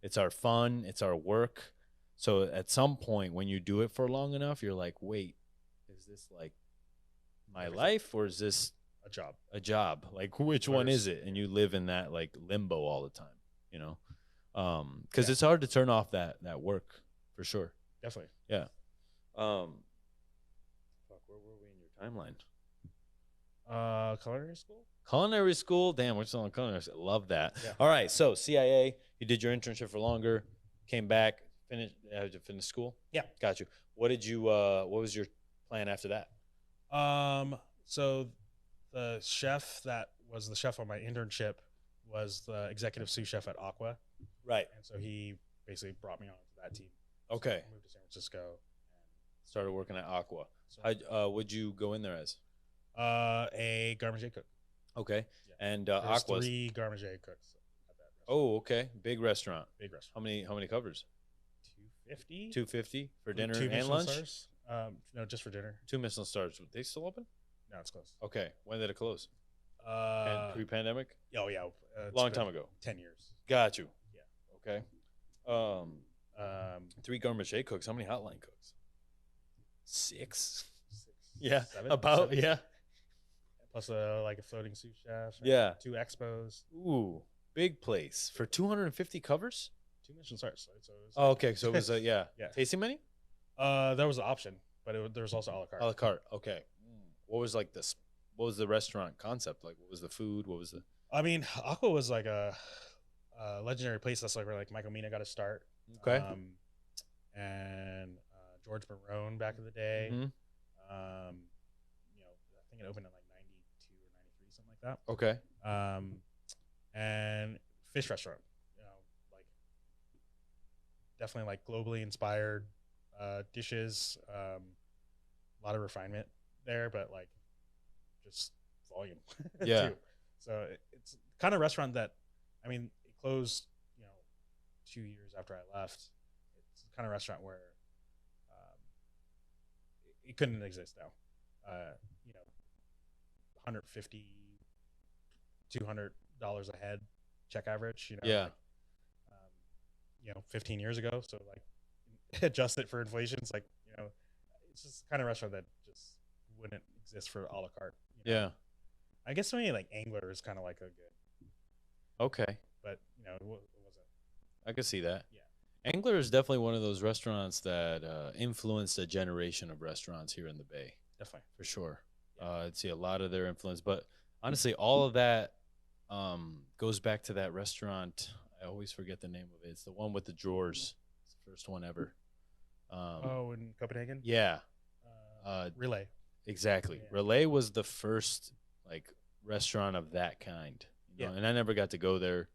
It's our fun. It's our work. So at some point when you do it for long enough, you're like, wait, is this like my life or is this a job? Like which one is it? And you live in that like limbo all the time, you know? Cause it's hard to turn off that work for sure. Definitely. Yeah. Fuck, where were we in your timeline? Culinary school? Culinary school? Damn, we're still on culinary school. Love that. Yeah. All right. So CIA, you did your internship for longer, came back, had to finish school? Yeah. Got you. What was your plan after that? So the chef that was the chef on my internship was the executive sous chef at Aqua. Right. And so he basically brought me on to that team. Okay. So I moved to San Francisco and started working at Aqua. So, How would you go in there as? A garde cook. Okay. Yeah. And There's Aqua's 3 garde cooks at that restaurant. Oh, okay. Big restaurant. Big restaurant. How many covers? 250. 250 for dinner 2 and Michelin lunch? Stars. No, just for dinner. 2 Michelin stars. They still open? No, it's closed. Okay. When did it close? Pre-pandemic? Oh yeah. Long time ago. 10 years. Got you. Yeah. Okay. 3 garde cooks. How many hotline cooks? 6. Yeah. 7, About 7. yeah. Plus like a floating sous chef. Yeah. 2 expos. Ooh, big place for 250 covers. 2 Michelin stars. So it was okay. So it was yeah. Tasting menu? There was an option, but there was also a la carte. A la carte. Okay. What was like this? What was the restaurant concept like? What was the food? What was the? I mean, Aqua was like a legendary place. That's like where like Michael Mina got to start. Okay. And George Marone back in the day. Mm-hmm. You know, I think it opened in like 92 or 93, something like that. Okay. And fish restaurant. You know, like definitely like globally inspired dishes. A lot of refinement there, but like just volume. Yeah. Too. So it's kind of restaurant that, I mean, it closed, you know, 2 years after I left. It's the kind of restaurant where it couldn't exist now. You know, $150, $200 a head check average. You know, Yeah. like, you know, 15 years ago. So like, adjust it for inflation. It's like, you know, it's just the kind of restaurant that just wouldn't exist for a la carte. You know? Yeah. I guess maybe like Angler is kind of like a good. Okay. But you know, it wasn't. I could see that. Yeah. Angler is definitely one of those restaurants that influenced a generation of restaurants here in the Bay. Definitely. For sure. Yeah. I'd see a lot of their influence. But honestly, all of that goes back to that restaurant. I always forget the name of it. It's the one with the drawers. It's the first one ever. In Copenhagen? Yeah. Relay. Exactly. Yeah. Relay was the first like restaurant of that kind. You know? Yeah. And I never got to go there.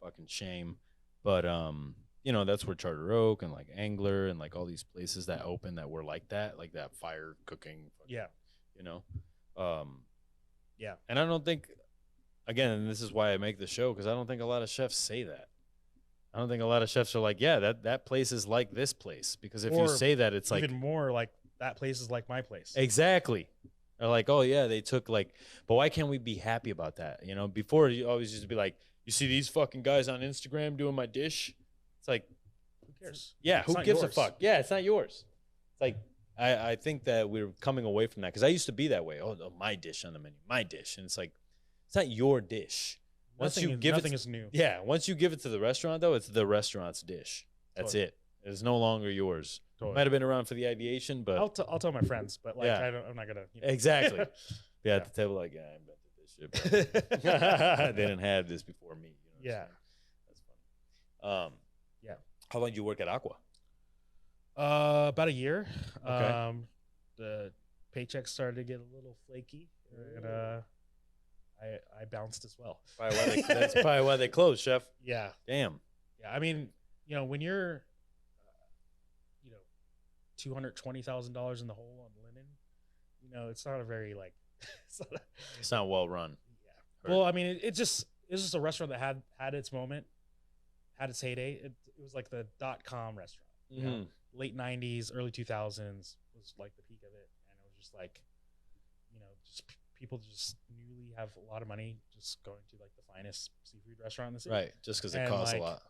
Fucking shame. But you know, that's where Charter Oak and like Angler and like all these places that open that were like that fire cooking. Yeah. You know? Yeah. And I don't think, again, and this is why I make the show, because I don't think a lot of chefs say that. I don't think a lot of chefs are like, yeah, that place is like this place. Because if you say that, it's like even more like that place is like my place. Exactly. They're like, oh yeah, they took like, but why can't we be happy about that? You know, before you always used to be like, you see these fucking guys on Instagram doing my dish. It's like, Who cares? yeah, It's who not gives yours. a fuck? Yeah, it's not yours. It's like, I think that we're coming away from that because I used to be that way. Oh, my dish on the menu, my dish, and it's like it's not your dish. Nothing is new. Yeah, once you give it to the restaurant, though, it's the restaurant's dish. That's Totally. it. It's no longer yours. Totally. Might have been around for the ideation, but I'll tell my friends, but like I'm not gonna. Exactly. Yeah, at the table, like, I invented this shit. But they didn't have this before me. You know that's funny. Yeah. How long did you work at Aqua? About a year. Okay. The paycheck started to get a little flaky, and I bounced as well. That's probably why they closed, Chef. Yeah. Damn. Yeah. I mean, when you're, $220,000 in the hole on linen, it's not a very like. It's not well run. Yeah. Well, I mean, it's just a restaurant that had its moment, had its heyday. It was like the .com restaurant. Mm-hmm. Late 90s, early 2000s was like the peak of it, and it was just like, just people just newly have a lot of money just going to like the finest seafood restaurant in the city. Right, just because it costs a lot.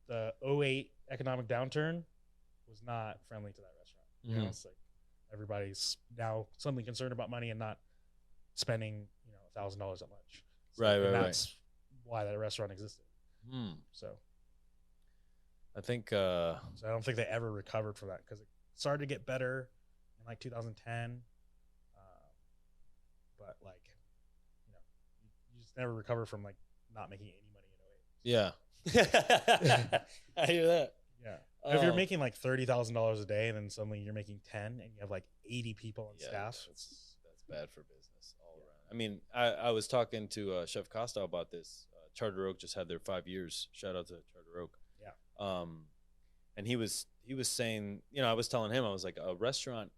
The 2008 economic downturn was not friendly to that restaurant. Mm-hmm. It's like everybody's now suddenly concerned about money and not spending $1,000 at lunch. So, right. That's why that restaurant existed. So I think so I don't think they ever recovered from that because it started to get better in like 2010, but like you just never recover from like not making any money in 2008. Yeah. I hear that. Yeah. If you're making like $30,000 a day and then suddenly you're making 10 and you have like 80 people on staff, that's bad for business all around. I mean, I was talking to Chef Costa about this. Charter Oak just had their 5 years. Shout out to Charter Oak. Yeah. And he was saying, I was telling him, I was like, a restaurant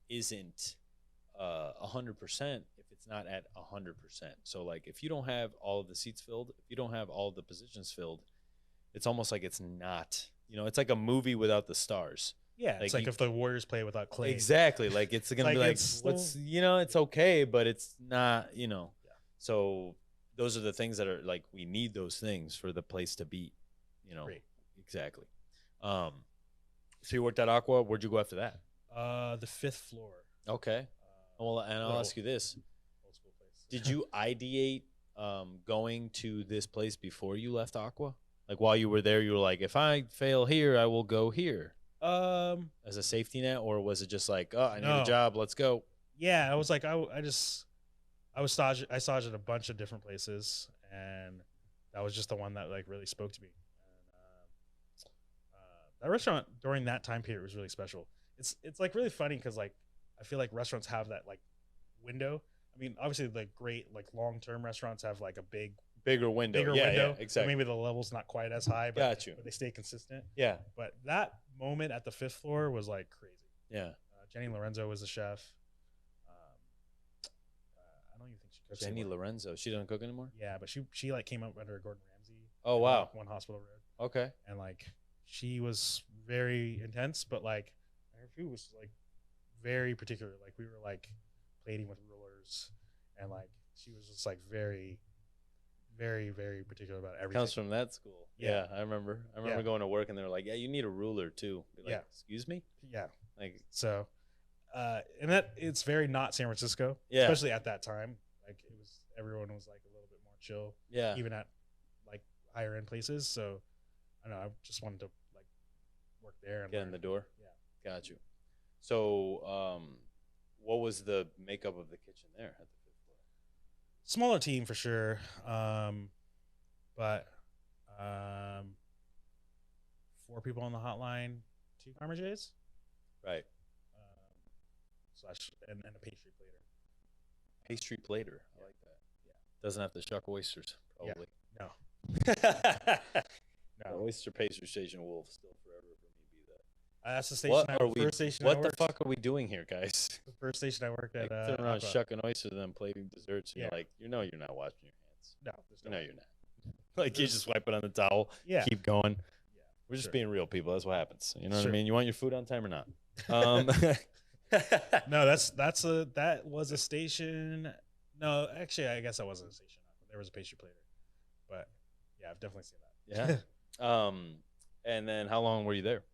isn't 100% if it's not at 100%. So like, if you don't have all of the seats filled, if you don't have all of the positions filled, it's almost like it's not. It's like a movie without the stars. Yeah, it's like if the Warriors play without Clay. Exactly. Like it's gonna be like it's okay, but it's not. Yeah. So those are the things that are like we need those things for the place to beat. Great. Exactly. So you worked at Aqua. Where'd you go after that? The 5th floor. Okay. Well, and I'll ask you this: old school place. Did you ideate going to this place before you left Aqua? Like while you were there, you were like, if I fail here, I will go here. As a safety net, or was it just like, oh, I need a job, let's go? Yeah, I was like, I staged at a bunch of different places, and that was just the one that like really spoke to me. And that restaurant during that time period was really special. It's like really funny because like I feel like restaurants have that like window. I mean, obviously the great like long-term restaurants have like a bigger window. Yeah, exactly. So maybe the level's not quite as high, but they stay consistent. Yeah. But that moment at the 5th floor was like crazy. Yeah. Jenny Lorenzo was the chef. I don't even think she cooks Jenny anymore. Lorenzo. She doesn't cook anymore? Yeah, but she like came up under Gordon Ramsay. Oh, wow. Like, One Hospital Road. Okay. And like she was very intense, but like her food was like very particular. Like we were like plating with rulers, and like she was just like very, very, very particular about everything. Comes from that school. Yeah, I remember going to work and they were like, yeah, you need a ruler too. Be like, excuse me? Yeah. Like so and that it's very not San Francisco. Yeah. Especially at that time. Like everyone was like a little bit more chill. Yeah. Even at like higher end places. So I don't know, I just wanted to like work there and get in the door. Yeah. Got you. So what was the makeup of the kitchen there at the 5th floor? Smaller team for sure. But 4 people on the hotline, 2 Parmesan J's. Right. And a pastry plater. Pastry plater. I like that. Yeah. Doesn't have to shuck oysters, probably. Yeah. No. The oyster pastry station will still forever for me be that. That's the station. First station. What the fuck are we doing here, guys? The first station I worked at. Turn around shucking oysters and then plating desserts. And you're like, you're not washing your hands. No, you're not. Like you just wipe it on the towel. Yeah. Keep going. Yeah. We're just being real people. That's what happens. You know what I mean? You want your food on time or not? No, that was a station. No, actually, I guess that wasn't a station. There was a pastry plater, but yeah, I've definitely seen that. Yeah. And then how long were you there?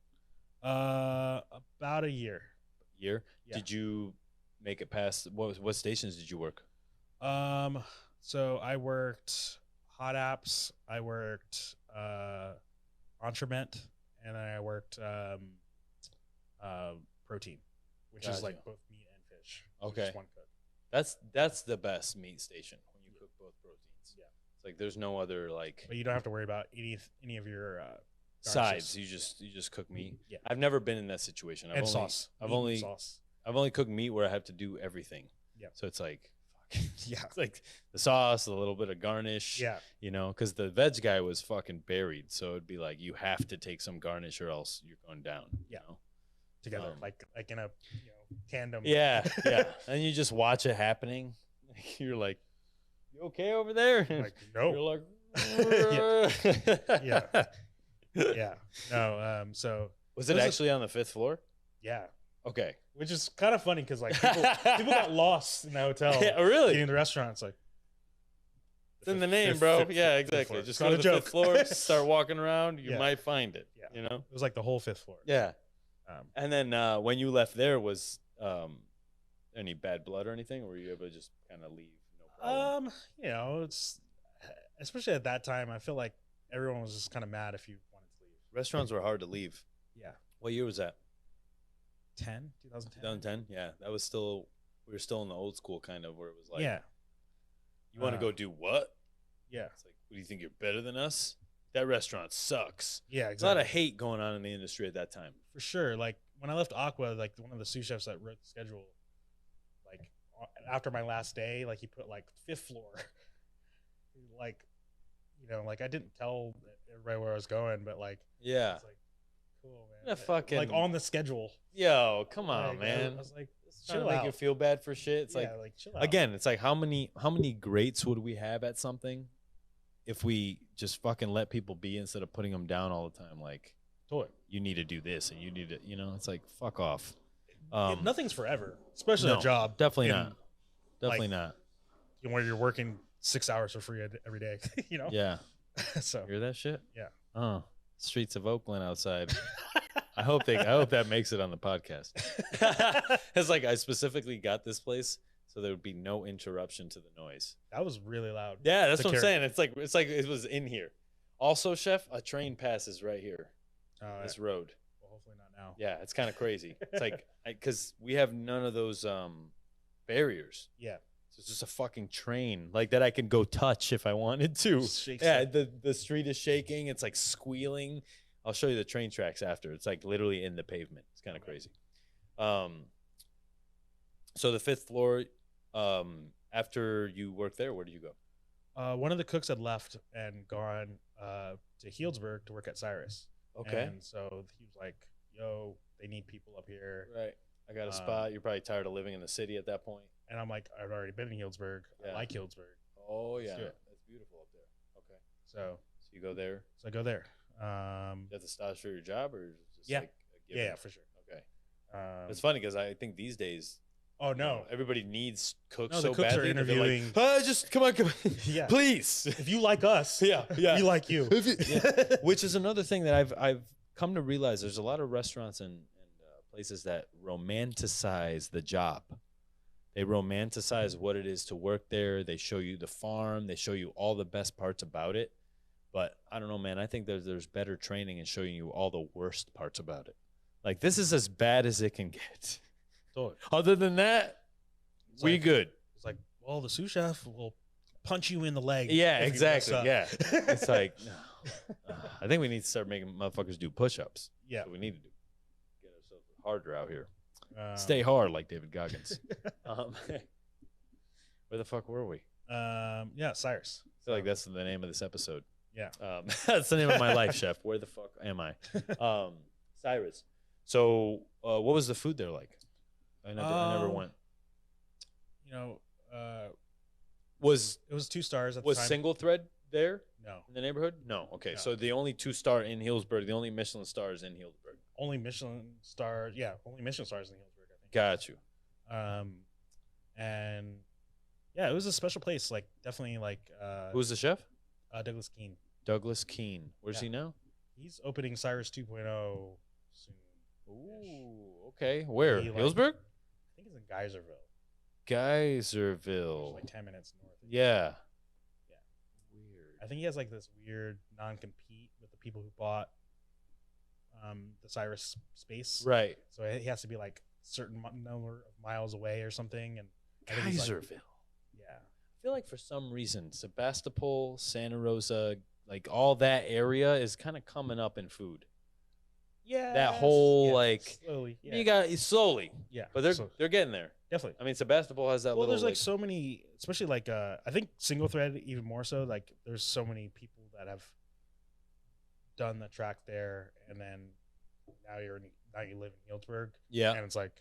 About a year. year. Yeah. Did you make it past? What stations did you work? So I worked hot apps. I worked entremet, and then I worked protein, which is like both meat and fish. Okay. Just one cook. That's the best meat station when you cook both proteins. Yeah. It's like there's no other like. But you don't have to worry about any of your sides. You just cook meat. Yeah. I've never been in that situation. I've only cooked meat where I have to do everything. Yeah. So it's like, yeah, it's like the sauce, a little bit of garnish. Yeah. You know, because the veg guy was fucking buried, so it'd be like you have to take some garnish or else you're going down. Yeah. You know? Together, like in a tandem. Yeah, yeah. And you just watch it happening. You're like, you okay over there? Like, no. You're like, yeah. Yeah. No. So was it actually on the 5th floor? Yeah. Okay. Which is kind of funny because like people got lost in the hotel. Yeah, really? In the restaurant, it's like it's in the name, bro. Yeah, exactly. Just go to the 5th floor, start walking around. You might find it. Yeah. You know, it was like the whole 5th floor. Yeah. And then when you left there, was any bad blood or anything, or were you able to just kind of leave? No problem? You know, it's especially at that time. I feel like everyone was just kind of mad if you wanted to leave. Restaurants were hard to leave. Yeah. What year was that? 2010. 2010. Yeah, that was still we were still in the old school kind of where it was like, yeah, you want to go do what? Yeah. It's like, what do you think you're better than us? That restaurant sucks. Yeah, exactly. There's a lot of hate going on in the industry at that time. For sure. Like when I left Aqua, like one of the sous chefs that wrote the schedule, like after my last day, like he put like 5th floor. Like, you know, like I didn't tell everybody where I was going, but like, yeah, it's like, cool, man. The fucking, like on the schedule. Yo, come on, like, man. I was like, trying to make you feel bad for shit. It's like chill out. Again, it's like how many greats would we have at something if we just fucking let people be instead of putting them down all the time? Like, you need to do this and you need to, you know, it's like, fuck off. Nothing's forever, especially a job. Definitely not. Definitely not. When you're working 6 hours for free every day, you know? Yeah. So hear that shit? Yeah. Oh, streets of Oakland outside. I hope that makes it on the podcast. It's like I specifically got this place so there would be no interruption to the noise. That was really loud. Yeah, that's what I'm saying. It's like it was in here. Also, Chef, a train passes right here. This road. Well, hopefully not now. Yeah, it's kind of crazy. It's like because we have none of those barriers. Yeah. So it's just a fucking train like that I can go touch if I wanted to. Yeah, the street is shaking. It's like squealing. I'll show you the train tracks after. It's like literally in the pavement. It's kind of crazy. So the 5th floor, after you worked there, where do you go? One of the cooks had left and gone to Healdsburg to work at Cyrus. Okay. And so he was like, yo, they need people up here. Right. I got a spot. You're probably tired of living in the city at that point. And I'm like, I've already been in Healdsburg. Yeah. I like Healdsburg. Oh, yeah. That's beautiful up there. Okay. So you go there? So I go there. You have to stage for your job or just yeah. like a given? Yeah, for sure. Okay. It's funny because I think these days, oh no, you know, everybody needs cooks no, so the cooks badly. Are interviewing. Like, just come on, yeah, please. If you like us, yeah, we like you. Yeah. Which is another thing that I've come to realize. There's a lot of restaurants and places that romanticize the job. They romanticize what it is to work there. They show you the farm. They show you all the best parts about it. But I don't know, man. I think there's better training in showing you all the worst parts about it. Like, this is as bad as it can get. Totally. Other than that, we good. It's like, well, the sous chef will punch you in the leg. Yeah, exactly. Yeah. It's like, no. I think we need to start making motherfuckers do push-ups. Yeah. That's what we need to do. Get ourselves harder out here. Stay hard like David Goggins. Where the fuck were we? Yeah, Cyrus. I feel like that's the name of this episode. Yeah. That's the name of my life, Chef. Where the fuck am I? Cyrus. So what was the food there like? I never went. You know, it was 2 stars at the time. Was single thread there? No. In the neighborhood? No. Okay. No. So the only 2-star in Healdsburg, the only Michelin stars in Healdsburg. Only Michelin stars. Yeah, only Michelin stars in Healdsburg, I think. Got you. And yeah, it was a special place. Like, definitely like. Who was the chef? Douglas Keene. Douglas Keene. Where's he now? He's opening Cyrus 2.0 soon. Ooh, Okay, where? He, like, Hillsburg? I think it's in Geyserville. Geyserville. Like 10 minutes north. Yeah. Yeah. Weird. I think he has like this weird non-compete with the people who bought the Cyrus space. Right. So he has to be like a certain number of miles away or something. And I think he's, Geyserville. like, yeah. I feel like for some reason, Sebastopol, Santa Rosa, like all that area is kind of coming up in food. Yeah. That whole like slowly. Yeah. you got slowly. Yeah. But they're getting there. Definitely. I mean, Sebastopol has that Well, little. there's like so many, especially like I think single thread even more so. Like there's so many people that have done the track there, and then now you live in Healdsburg. Yeah. And it's like,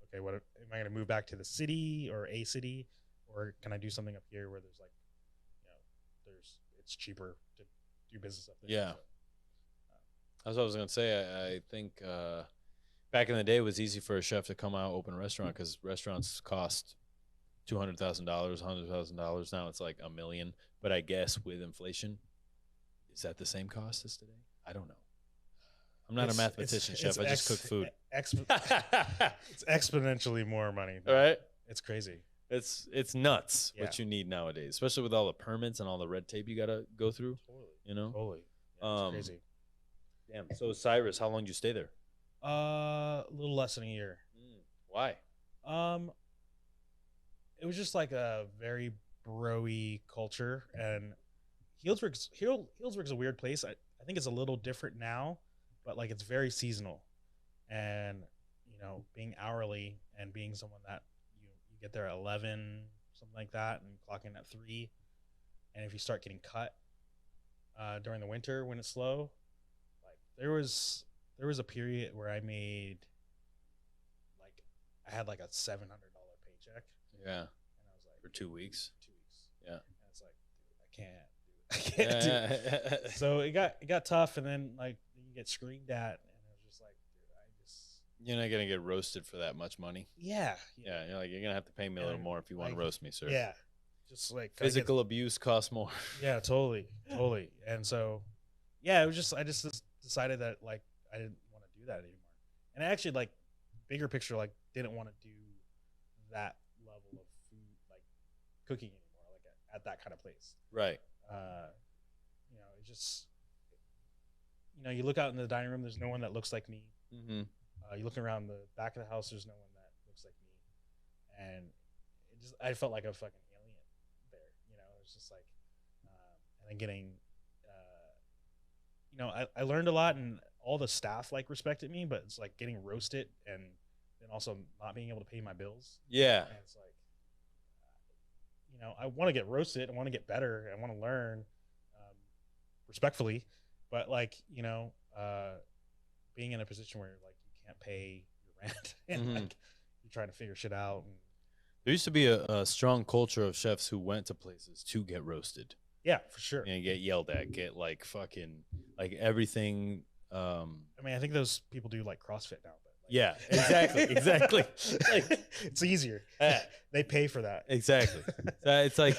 okay, what am I going to move back to the city or a city, or can I do something up here where there's like, it's cheaper to do business up there. Yeah. So, That's what I was gonna say. I think back in the day, it was easy for a chef to come out open a restaurant because restaurants cost $200,000, $100,000. Now it's like $1 million. But I guess with inflation, is that the same cost as today? I don't know. I'm not a mathematician, chef. I just cook food. It's exponentially more money. All right. It's crazy. It's nuts what you need nowadays, especially with all the permits and all the red tape you gotta go through. Totally. You know. Totally. Yeah, it's crazy. Damn. So Cyrus, how long did you stay there? A little less than a year. Why? It was just like a very bro-y culture, and Healdsburg's a weird place. I think it's a little different now, but like it's very seasonal, and being hourly and being someone that you get there at 11, something like that, and clock in at 3, and if you start getting cut during the winter when it's slow, like there was a period where I made I had like a $700 paycheck. Yeah. And I was like, for 2 weeks. 2 weeks. Yeah. And it's like, dude, I can't do it. So it got tough, and then like you get screamed at, and it was just like, dude, You're not gonna get roasted for that much money. Yeah. Yeah. You're gonna have to pay me a little more if you want to roast me, sir. Yeah. Just like physical abuse costs more. Yeah, totally. And so, yeah, it was just I just decided that like I didn't want to do that anymore, and I actually like bigger picture like didn't want to do that level of food like cooking anymore, like at that kind of place. Right. It just you look out in the dining room, there's no one that looks like me. Mm-hmm. You look around the back of the house, there's no one that looks like me, and I felt like a fucking alien there. It's just like, and then getting, I learned a lot, and all the staff like respected me, but it's like getting roasted and then also not being able to pay my bills. Yeah. And it's like, I want to get roasted. I want to get better. I want to learn respectfully, but like, being in a position where like you can't pay your rent and like you're trying to figure shit out. And there used to be a strong culture of chefs who went to places to get roasted. Yeah, for sure. And get yelled at, get like fucking like everything. I mean, I think those people do like CrossFit now. But like, yeah, exactly. Like, it's easier. They pay for that. Exactly. It's like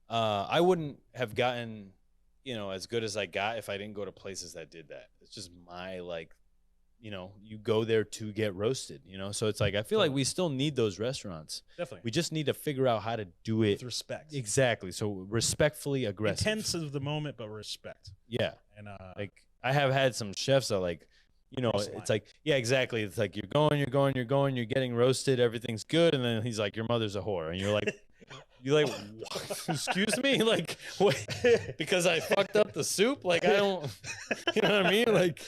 I wouldn't have gotten as good as I got if I didn't go to places that did that. It's just my like, you go there to get roasted, So it's like I feel like we still need those restaurants. Definitely. We just need to figure out how to do it with respect. Exactly. So respectfully aggressive. Intense of the moment, but respect. Yeah. And like I have had some chefs that like, it's like, yeah, exactly. It's like you're getting roasted, everything's good, and then he's like, your mother's a whore, and you're like, excuse me, like, wait, because I fucked up the soup, like I don't, you know what I mean, like.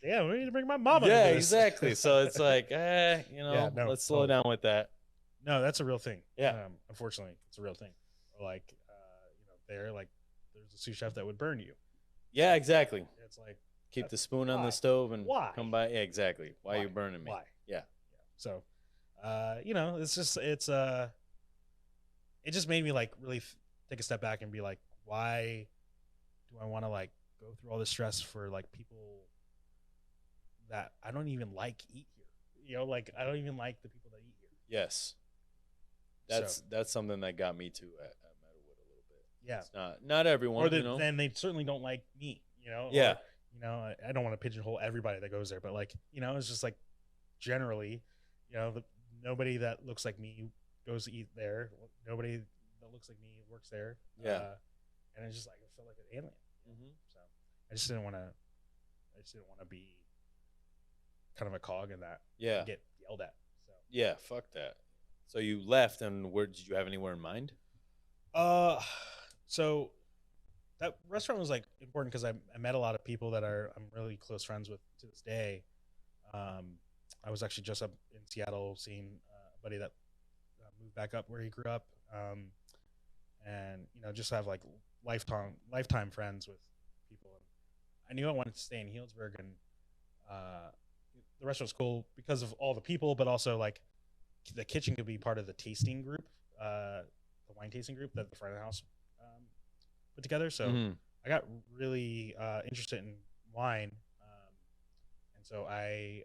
Yeah, we need to bring my mama. Yeah, exactly. So it's like, let's slow down with that. No, that's a real thing. Yeah, unfortunately, it's a real thing. Like, there's a sous chef that would burn you. Yeah, exactly. It's like keep the spoon on the stove and why? Come by. Yeah, exactly. Why are you burning me? Why? Yeah. So, it's just it just made me like really take a step back and be like, why do I want to like go through all this stress for like people that I don't even like eat here? Like I don't even like the people that eat here. Yes. That's something that got me too at Meadowwood a little bit. Yeah. It's not everyone, then they certainly don't like me, Yeah. Or, I don't want to pigeonhole everybody that goes there, but like, it's just like generally, nobody that looks like me goes to eat there. Nobody that looks like me works there. Yeah. And it's just like, it felt like an alien. Mm-hmm. So I just didn't want to be kind of a cog in that. Yeah. And get yelled at. So yeah, fuck that. So you left, and where did you have anywhere in mind? So that restaurant was like important because I met a lot of people that I'm really close friends with to this day. I was actually just up in Seattle seeing a buddy that moved back up where he grew up, and just have like lifetime friends with people. And I knew I wanted to stay in Healdsburg, and the restaurant was cool because of all the people, but also like the kitchen could be part of the tasting group, the wine tasting group that the front of the house put together. So I got really interested in wine, and so I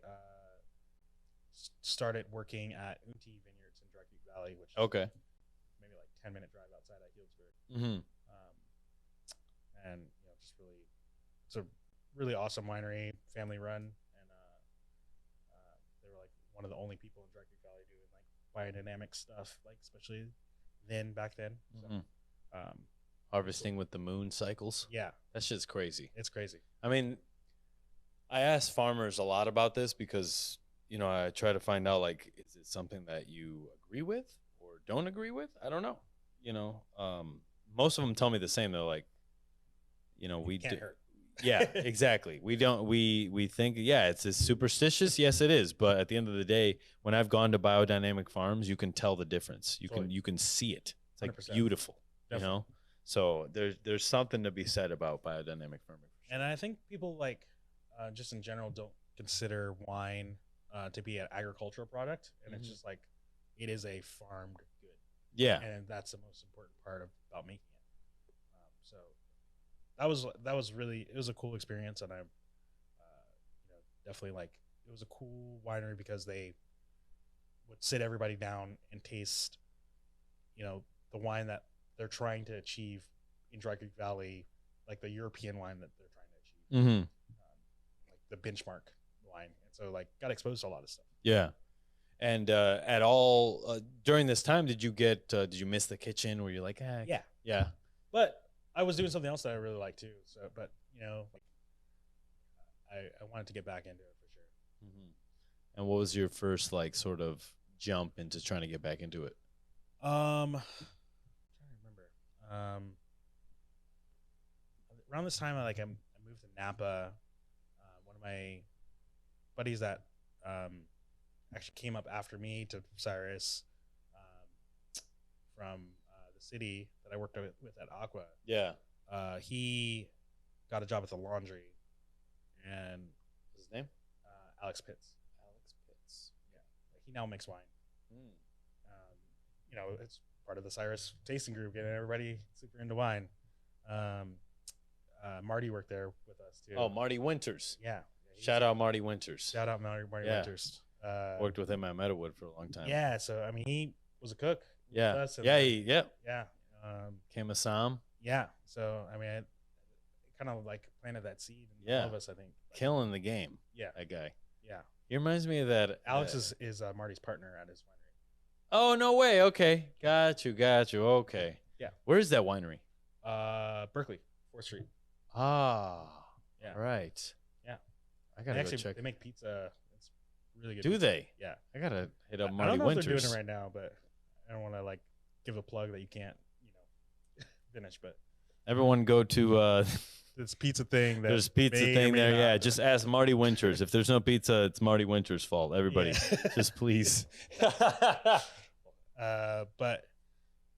started working at Unti Vineyards in Dry Creek Valley, which is maybe like 10-minute drive outside of Healdsburg. And just really, it's a really awesome winery, family run, and they were like one of the only people in Dry Creek Valley doing like biodynamic stuff, like especially back then. So, harvesting with the moon cycles. Yeah, that shit's crazy. It's crazy. I mean, I ask farmers a lot about this because I try to find out, like, is it something that you agree with or don't agree with? I don't know. Most of them tell me the same. They're like, we can't hurt. Yeah, exactly. We don't. We think, it's superstitious. Yes, it is. But at the end of the day, when I've gone to biodynamic farms, you can tell the difference. You can see it. It's like 100%. beautiful. Definitely. So there's something to be said about biodynamic farming. And I think people just in general don't consider wine to be an agricultural product, and it's just like it is a farmed good. Yeah, and that's the most important part about making it. So that was really, it was a cool experience, and I'm definitely like, it was a cool winery because they would sit everybody down and taste the wine that they're trying to achieve in Dry Creek Valley, like the European wine that they're trying to achieve, like the benchmark wine. And so got exposed to a lot of stuff. Yeah. And at all during this time, did you miss the kitchen where you're like, yeah. But I was doing something else that I really liked too. So, but I wanted to get back into it for sure. And what was your first sort of jump into trying to get back into it? I'm trying to remember. Around this time, I moved to Napa. One of my buddies that actually came up after me to Cyrus from the city that I worked with at Aqua. Yeah. He got a job at the laundry, and what's his name? Alex Pitts. Yeah, he now makes wine. It's part of the Cyrus tasting group, getting everybody super into wine. Marty worked there with us too. Oh, Marty Winters. Yeah. Shout out Marty Winters. Shout out Marty Winters. Worked with him at Meadowood for a long time. Yeah, so I mean, he was a cook. Yeah. With us, and yeah. Came Assam. Yeah. So I mean, it kind of planted that seed in all of us, I think. Killing the game. Yeah. That guy. Yeah. He reminds me of that. Alex is Marty's partner at his winery. Oh, no way. Okay. Got you. Okay. Yeah. Where is that winery? Berkeley, 4th Street. Ah. Yeah. Right. Yeah. I gotta go check. They make pizza. It's really good. Do pizza. they? Yeah. I gotta hit up Marty I don't know Winters. if they're doing it right now, but I don't want to give a plug that you can't, finish. But everyone go to this pizza thing. There's pizza thing there. Yeah. Just ask Marty Winters. If there's no pizza, it's Marty Winters' fault. Everybody, just please. But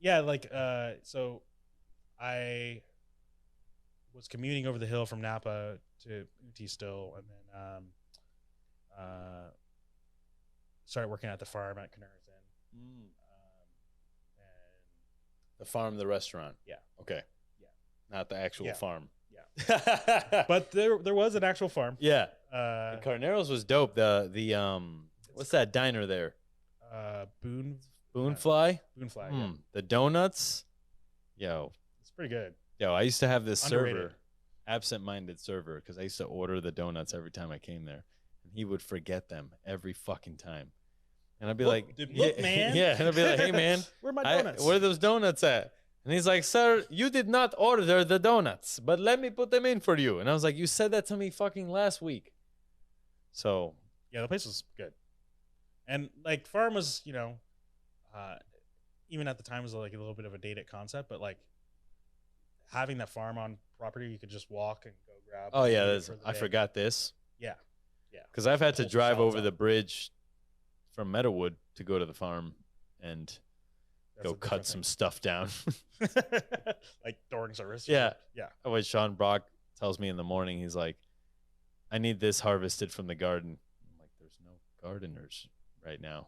yeah, so I was commuting over the hill from Napa to UT still, and then started working at the farm at Canaris Inn. And the farm, the restaurant. Yeah. Okay. Yeah. Not the actual farm. Yeah. But there was an actual farm. Yeah. The Carneros was dope. The what's that diner there? Boonfly. Boonfly. Yeah. The donuts. Yo. It's pretty good. Yo, I used to have this Underrated. server, absent-minded server, because I used to order the donuts every time I came there. He would forget them every fucking time. And I'd be like, look, man. Yeah. And I'd be like, hey, man. Where are my donuts? Where are those donuts at? And he's like, sir, you did not order the donuts, but let me put them in for you. And I was like, you said that to me fucking last week. So. Yeah, the place was good. And like farm was, you know, even at the time was like a little bit of a dated concept, but like having that farm on property, you could just walk and go grab. Oh yeah, I forgot this. Yeah. Because I've had to drive over the bridge from Meadowood to go to the farm and go cut some stuff down. Like during service. Yeah. Yeah. Oh, wait, Sean Brock tells me in the morning, he's like, I need this harvested from the garden. I'm like, there's no gardeners right now.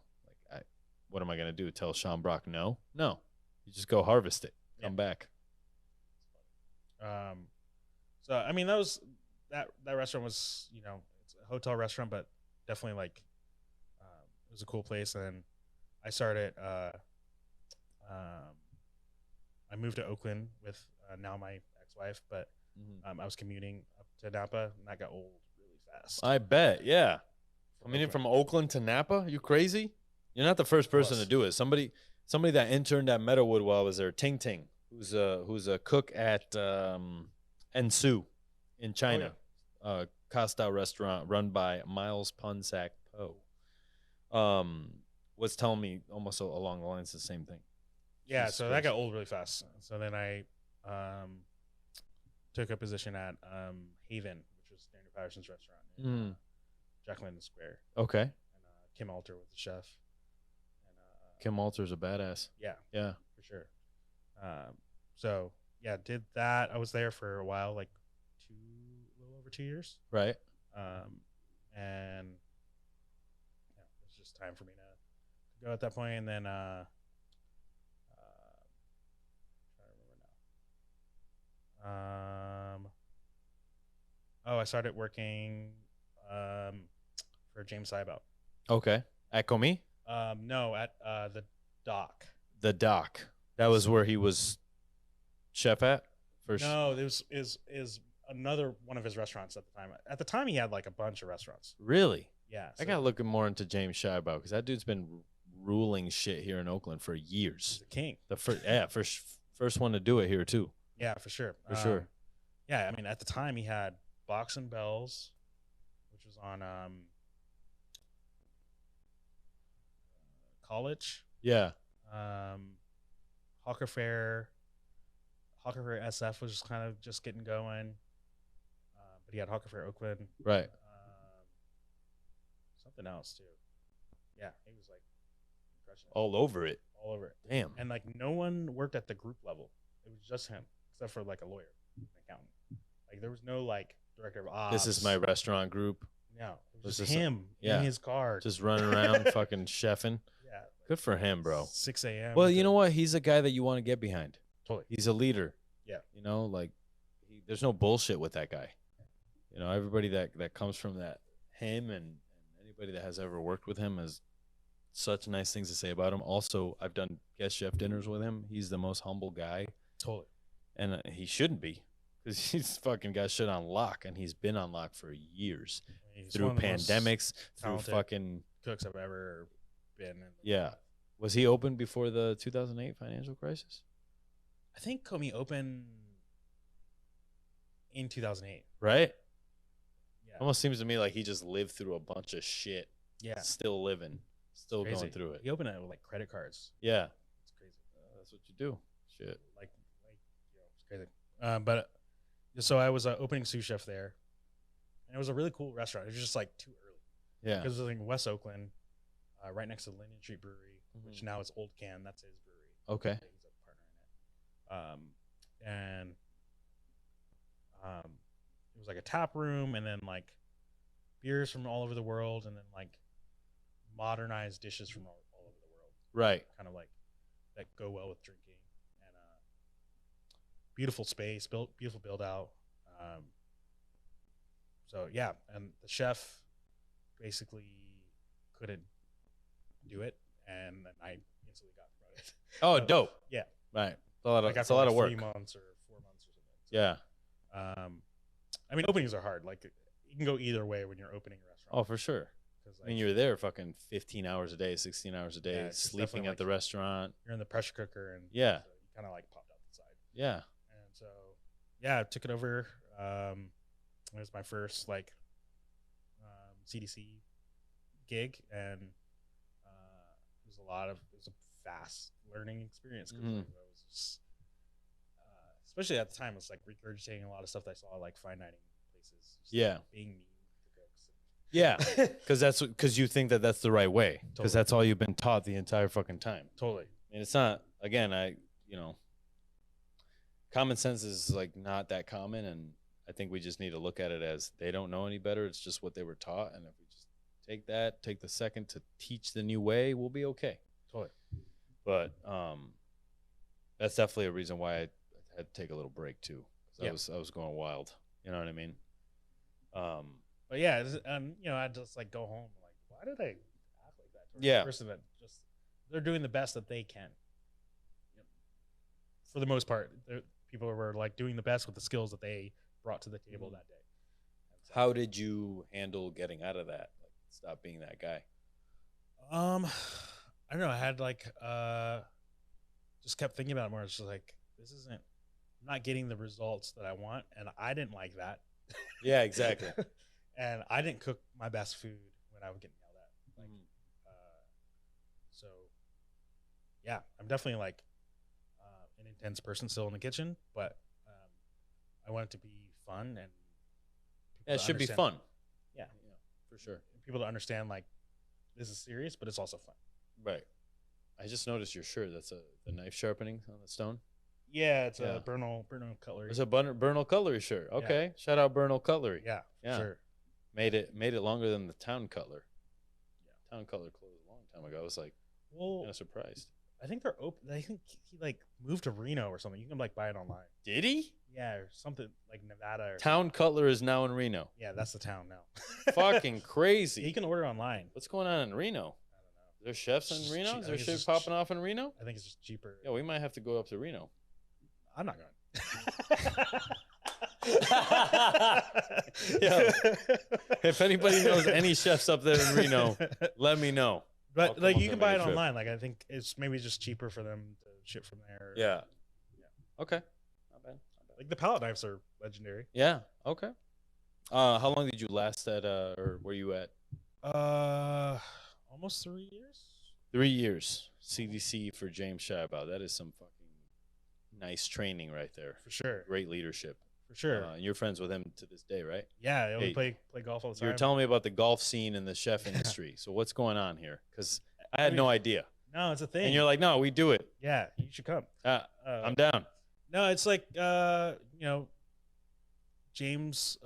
Like, what am I going to do? Tell Sean Brock no? No. You just go harvest it. Come back. So, I mean, that restaurant was, you know, it's a hotel restaurant, but definitely like, it was a cool place. And then I started, I moved to Oakland with now my ex-wife, but I was commuting up to Napa, and that got old really fast. I bet, yeah. Commuting from Oakland to Napa, you crazy? You're not the first person to do it. Somebody that interned at Meadowood while I was there, Ting Ting, who's a cook at Ensu in China, Costa restaurant run by Miles Punsak Po. Was telling me almost along the lines of the same thing. Yeah, so that got old really fast. So then I took a position at Haven, which was Daniel Patterson's restaurant in Jack London Square. Okay. And Kim Alter was the chef. And, Kim Alter's a badass. Yeah. Yeah. For sure. So, yeah, did that. I was there for a while, like a little over 2 years. Right. And yeah, it was just time for me to go at that point. And then trying to remember now. I started working for James Seibout. Okay. At Comey? No, at the Dock. The Dock. That was where he was chef at? No, it was another one of his restaurants at the time. At the time, he had like a bunch of restaurants. Really? Yeah. I got to look more into James Seibout because that dude's been ruling shit here in Oakland for years. He's the king. The first one to do it here too. Yeah, for sure. For sure. Yeah, I mean, at the time, he had Box and Bells, which was on College. Yeah. Hawker Fair SF was just kind of just getting going. But he had Hawker Fair Oakland. Right. Something else too. Yeah, he was like crushing it. All over it. All over it. Damn. And like no one worked at the group level. It was just him, except for like a lawyer, an accountant. Like there was no like director of ops. This is my restaurant group. No, it was just him in his car. Just running around fucking chefing. Yeah. Good for him, bro. 6 a.m. Well, you know what? He's a guy that you want to get behind. Totally. He's a leader. Yeah. You know, like there's no bullshit with that guy. You know, everybody that comes from him and anybody that has ever worked with him has such nice things to say about him. Also, I've done guest chef dinners with him. He's the most humble guy. Totally. And he shouldn't be because he's fucking got shit on lock, and he's been on lock for years. Through pandemics, through fucking cooks I've ever been in. Yeah. Was he open before the 2008 financial crisis? I think Comey opened in 2008. Right? Yeah. Almost seems to me like he just lived through a bunch of shit. Yeah. Still living. Still going through it. He opened it with like credit cards. Yeah. It's crazy. That's what you do. Shit. Like it's crazy. But so I was opening sous chef there. And it was a really cool restaurant. It was just like too early. Yeah. Because it was in West Oakland, right next to the Linden Street Brewery, which now is Old Can. That's his brewery. Okay. He's a partner in it. And it was like a tap room, and then like beers from all over the world, and then like modernized dishes from all over the world. Right. Kind of like that go well with drinking. And beautiful space, beautiful build out. So yeah, and the chef basically couldn't do it, and then I instantly got promoted. Oh, so, dope. Yeah. Right. It's a lot of work. 3 months or 4 months or something. So, yeah. I mean, openings are hard. Like you can go either way when you're opening a restaurant. Oh, for sure. Like, I mean, you're there fucking 15 hours a day, 16 hours a day, yeah, sleeping at the restaurant. You're in the pressure cooker, and yeah, so you kind of like popped out the side. Yeah. And so, yeah, I took it over. It was my first like CDC gig, and it was a fast learning experience because I was just, especially at the time, it was like regurgitating a lot of stuff that I saw, like fine dining places. Yeah. Like, being mean to cooks. Yeah, because you think that that's the right way, because that's all you've been taught the entire fucking time. Totally. And it's not. Again, common sense is like not that common, and I think we just need to look at it as they don't know any better. It's just what they were taught, and if we just take the second to teach the new way, we'll be okay. Totally. But that's definitely a reason why I had to take a little break too, because I was going wild. You know what I mean? But yeah, I'd just like go home like, why did I act like that? Yeah. The person that just they're doing the best that they can. For the most part, people were like doing the best with the skills that they brought to the table that day. So, how did you handle getting out of that? Like, stop being that guy. I don't know. I had like just kept thinking about it more. It's just like, I'm not getting the results that I want, and I didn't like that. Yeah, exactly. And I didn't cook my best food when I was getting yelled at. Like, so yeah, I'm definitely like an intense person still in the kitchen, but I want it to be fun and it should be fun. Yeah, for sure. People to understand like this is serious, but it's also fun. Right. I just noticed your shirt. That's the knife sharpening on the stone. Yeah, it's a Burnell Cutlery. It's a Burnell Cutlery shirt. Okay, shout out Burnell Cutlery. Yeah, for sure. Made it longer than the Town Cutler. Yeah, Town Cutler closed a long time ago. I was like, kind of surprised. I think they're open. I think he like moved to Reno or something. You can like buy it online. Did he? Yeah, or something like Nevada. Or Town Cutler is now in Reno. Yeah, that's the town now. Fucking crazy. Yeah, you can order online. What's going on in Reno? I don't know. Is there chefs in Reno? Is there shit popping off in Reno? I think it's just cheaper. Yeah, we might have to go up to Reno. I'm not going. Yo, if anybody knows any chefs up there in Reno, let me know. But like you can buy it online. Like I think it's maybe just cheaper for them to ship from there. Yeah. Okay. Not bad. Like the palette knives are legendary. Yeah. Okay. How long did you last at or where you at? Almost 3 years. 3 years. CDC for James Shoutout. That is some fucking nice training right there. For sure. Great leadership. For sure. And you're friends with him to this day, right? Yeah, we play golf all the time. You're telling me about the golf scene in the chef industry. So what's going on here? Because I had no idea. No, it's a thing. And you're like, no, we do it. Yeah, you should come. I'm down. No, it's like James.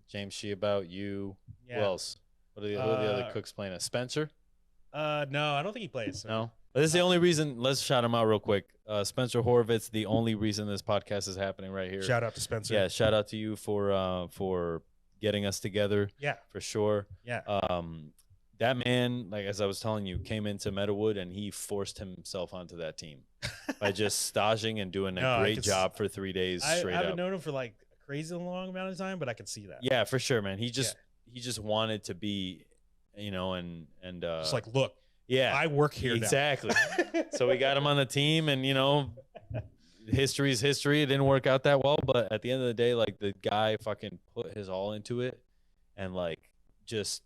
James Shoutout, you. Yeah. Who else? Who are the other cooks playing? Spencer? No, I don't think he plays. No. This is the only reason. Let's shout him out real quick. Spencer Horvitz, the only reason this podcast is happening right here. Shout out to Spencer. Yeah, shout out to you for getting us together. Yeah, for sure. Yeah. That man, like as I was telling you, came into Meadowood and he forced himself onto that team by just staging and doing a great job for 3 days straight up. I haven't known him for like a crazy long amount of time, but I could see that. Yeah, for sure, man. He just wanted to be, and just like look. Yeah, I work here exactly. So we got him on the team, and history's history. It didn't work out that well, but at the end of the day, like the guy fucking put his all into it, and like just,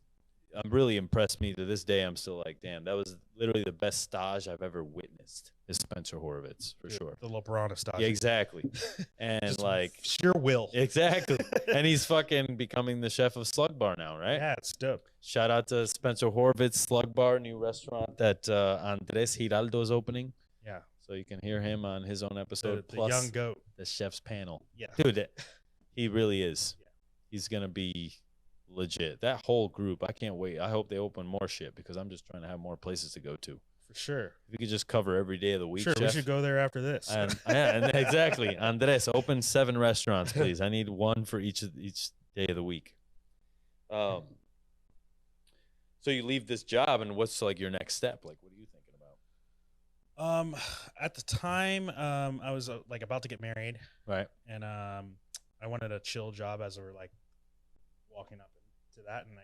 I'm really impressed. Me to this day, I'm still like, damn, that was literally the best stage I've ever witnessed. Is Spencer Horvitz for sure. The LeBron stage. Yeah, exactly. And like sheer will. Exactly. And he's fucking becoming the chef of Slug Bar now, right? Yeah, it's dope. Shout out to Spencer Horvitz, Slug Bar, new restaurant that Andres Giraldo is opening. Yeah. So you can hear him on his own episode. The plus young goat. The chef's panel. Yeah. Dude, he really is. Yeah. He's going to be legit. That whole group, I can't wait. I hope they open more shit because I'm just trying to have more places to go to. For sure. If we could just cover every day of the week, sure, Chef. We should go there after this. And exactly. Andres, open 7 restaurants, please. I need one for each day of the week. So you leave this job, and what's like your next step? Like, what are you thinking about? At the time, I was like about to get married, right? And I wanted a chill job as we're like walking up to that, and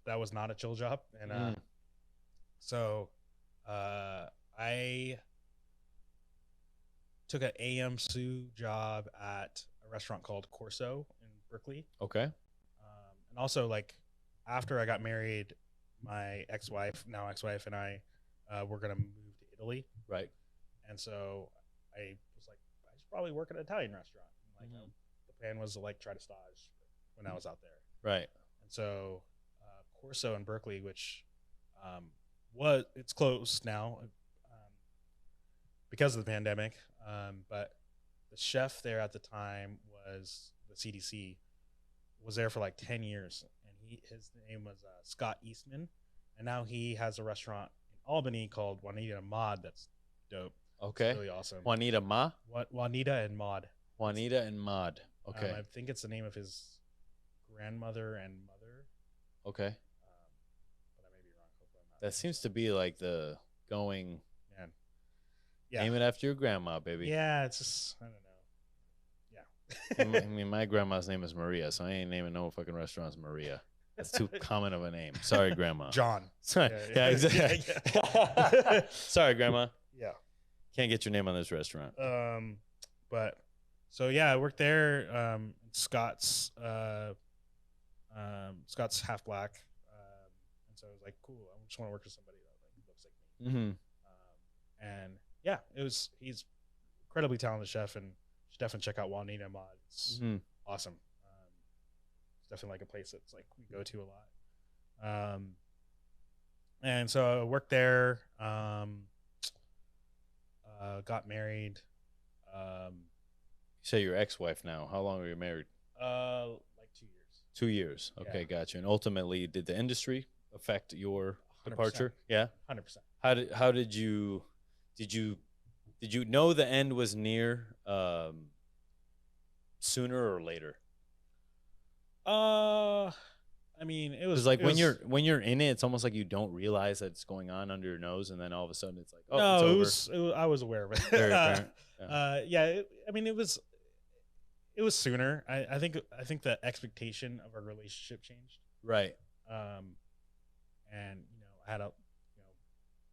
that was not a chill job. And so I took an AM Sue job at a restaurant called Corso in Berkeley. Okay. And also, like, after I got married, my now ex-wife, and I were gonna move to Italy. Right. And so I was like, I should probably work at an Italian restaurant. And like the plan was to like try to stage when I was out there. Right. And so Corso in Berkeley, which it's closed now because of the pandemic. But the chef there at the time was the CDC, was there for like 10 years. And his name was Scott Eastman. And now he has a restaurant in Albany called Juanita and Maud. That's dope. Okay. It's really awesome. Juanita Ma? Juanita and Maud. Juanita and Maud. Okay. I think it's the name of his grandmother and mother. Okay. But I may be wrong. Hopefully I'm not. That seems to be like the going. Man. Yeah. Name it after your grandma, baby. Yeah, it's just, I don't know. Yeah. I mean, my grandma's name is Maria, so I ain't naming no fucking restaurants Maria. That's too common of a name. Sorry, Grandma. John. Sorry. Yeah, exactly. Yeah. Sorry, Grandma. Yeah. Can't get your name on this restaurant. But so yeah, I worked there. Scott's half black, and so I was like, cool. I just want to work with somebody that like looks like me. And yeah, he's incredibly talented chef, and you should definitely check out Juanita Mod. It's awesome. It's definitely like a place that's like we go to a lot. And so I worked there. Got married. You say your ex-wife now. How long were you married? Like 2 years. 2 years. Okay, Yeah. Gotcha. And ultimately, did the industry affect your 100%. departure? Yeah. 100%. How did you know the end was near sooner or later? I mean, it was like when you're in it, it's almost like you don't realize that it's going on under your nose, and then all of a sudden it's like, oh, no, it's over. I was aware of it. Very apparent. Yeah. I mean, it was sooner. I think the expectation of our relationship changed. Right. And I had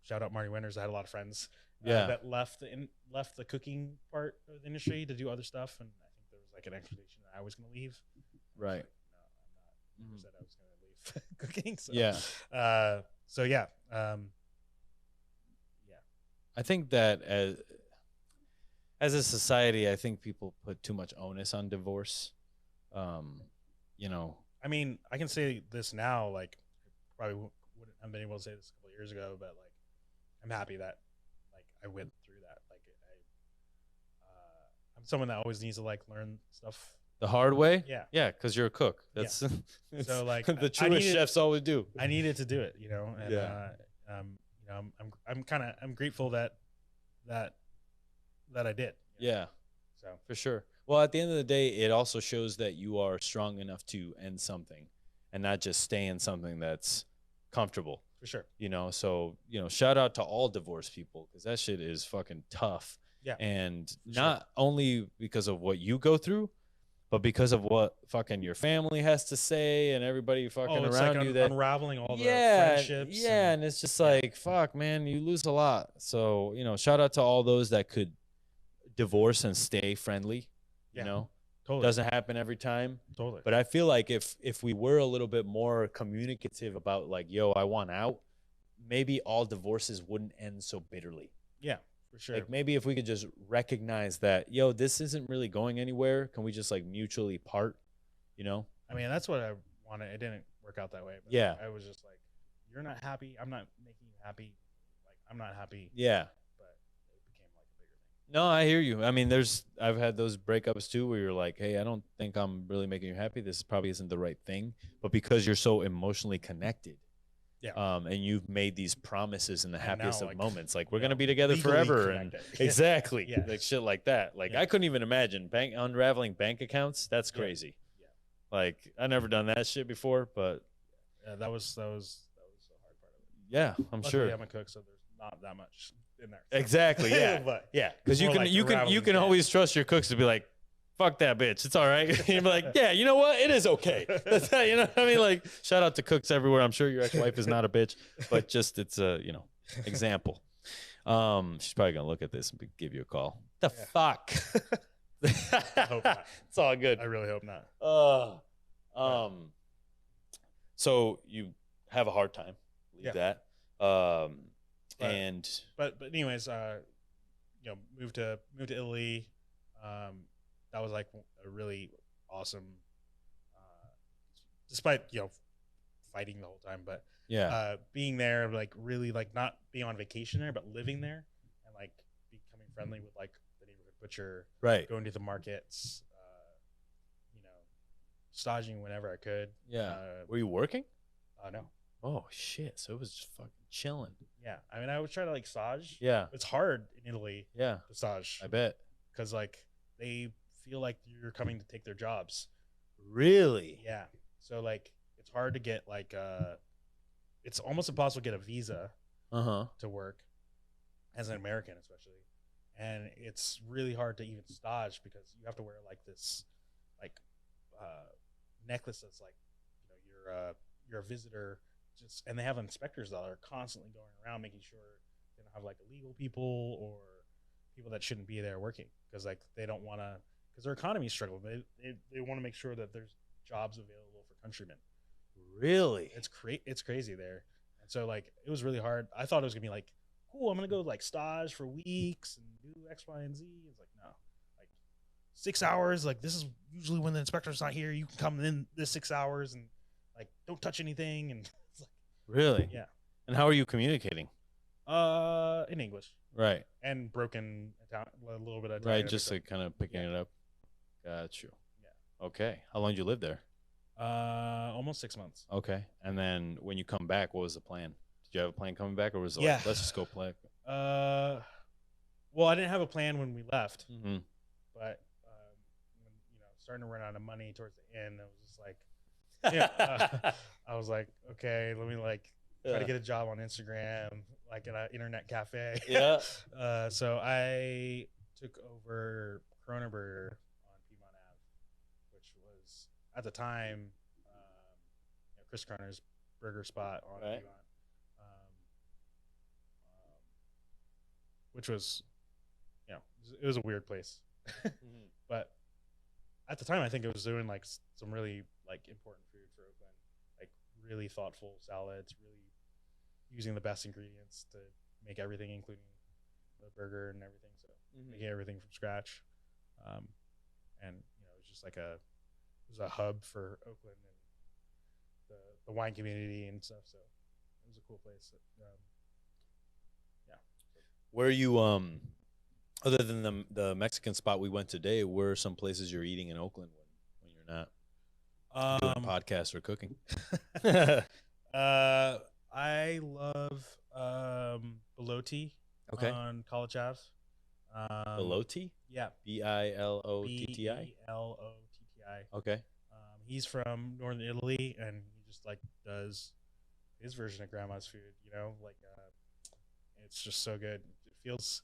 shout out Marty Winters. I had a lot of friends that left the cooking part of the industry to do other stuff, and I think there was like an expectation that I was going to leave. Right. No, I'm not. I said I was going to leave cooking. So, yeah. So yeah. I think that as a society, I think people put too much onus on divorce. I mean, I can say this now. Like, I probably wouldn't have been able to say this a couple of years ago, but like, I'm happy that like I went through that. Like, I'm someone that always needs to like learn stuff the hard way. Yeah. Yeah, because you're a cook. That's so like the truest chefs always do. I needed to do it, and I'm grateful that I did. Yeah. So for sure. Well, at the end of the day, it also shows that you are strong enough to end something and not just stay in something that's comfortable. For sure. So, shout out to all divorced people, because that shit is fucking tough. Yeah. And not only because of what you go through, but because of what fucking your family has to say and everybody fucking around like you, that unraveling all the friendships. Yeah. And it's just like, fuck, man, you lose a lot. So, shout out to all those that could divorce and stay friendly. Totally. Doesn't happen every time. Totally. But I feel like if we were a little bit more communicative about like, yo, I want out, maybe all divorces wouldn't end so bitterly. Yeah, for sure. Like maybe if we could just recognize that, yo, this isn't really going anywhere. Can we just like mutually part? I mean, that's what I wanted. It didn't work out that way. But yeah. I was just like, you're not happy. I'm not making you happy. Like, I'm not happy. Yeah. But it became like a bigger thing. No, I hear you. I mean, I've had those breakups too, where you're like, hey, I don't think I'm really making you happy. This probably isn't the right thing. But because you're so emotionally connected, and you've made these promises in the happiest of moments, like we're gonna be together forever, and exactly, like shit like that. Like I couldn't even imagine unraveling bank accounts. That's crazy. Yeah. Like I never done that shit before, but that was the hard part of it. Yeah, I'm sure. I'm a cook, so there's not that much in there. So. Exactly. Yeah. But yeah, because you can always trust your cooks to be like, fuck that bitch. It's all right. You'd be like, yeah, you know what? It is okay. You know what I mean? Like, shout out to cooks everywhere. I'm sure your ex-wife is not a bitch, but just it's a, example. She's probably gonna look at this and give you a call. The fuck? I hope not. It's all good. I really hope not. So you have a hard time. Leave that. But anyways, moved to Italy. That was like a really awesome, despite fighting the whole time, but being there, like really like not being on vacation there, but living there and like becoming friendly with like the neighborhood butcher, right? Going to the markets, staging whenever I could. Yeah. Were you working? No. Oh shit! So it was just fucking chilling. Yeah, I mean, I would try to like stage. Yeah. It's hard in Italy. Yeah. To stage. I bet. Because like they feel like you're coming to take their jobs. Really? Yeah. So like it's hard to get like it's almost impossible to get a visa to work as an American, especially, and it's really hard to even stage because you have to wear like this like necklace that's like you're a visitor, just, and they have inspectors that are constantly going around making sure they don't have like illegal people or people that shouldn't be there working, because like they don't want to, because their economy is struggling. They want to make sure that there's jobs available for countrymen. Really? It's crazy there. And so like it was really hard. I thought it was gonna be like, cool, I'm gonna go like stage for weeks and do X, Y, and Z. It's like, no, like 6 hours. Like this is usually when the inspector's not here. You can come in this 6 hours and like don't touch anything. And it's like, really? Yeah. And how are you communicating? In English. Right. And broken Italian, a little bit of Italian. Right, just like kind of picking it up. Got you. Yeah. Okay. How long did you live there? Almost 6 months. Okay. And then when you come back, what was the plan? Did you have a plan coming back, or was it like, let's just go play? Well, I didn't have a plan when we left, mm-hmm. but when, starting to run out of money towards the end, I was just like, I was like, okay, let me like try to get a job on Instagram, like at an internet cafe. Yeah. So I took over Corona Burger on Piedmont Ave, which was at the time Chris Carner's burger spot on Piedmont, which was, it was a weird place. Mm-hmm. But at the time, I think it was doing like some really like important food for Oakland, like really thoughtful salads, really using the best ingredients to make everything, including the burger and everything. So making everything from scratch. And it was just like it was a hub for Oakland and the wine community and stuff. So it was a cool place. Where you other than the Mexican spot we went today, where are some places you're eating in Oakland when you're not doing a podcast or cooking? I love Belotti on College Ave. Belotti? Yeah. Bilotti? Belotti. Okay. He's from northern Italy, and he just like does his version of grandma's food, like it's just so good. It's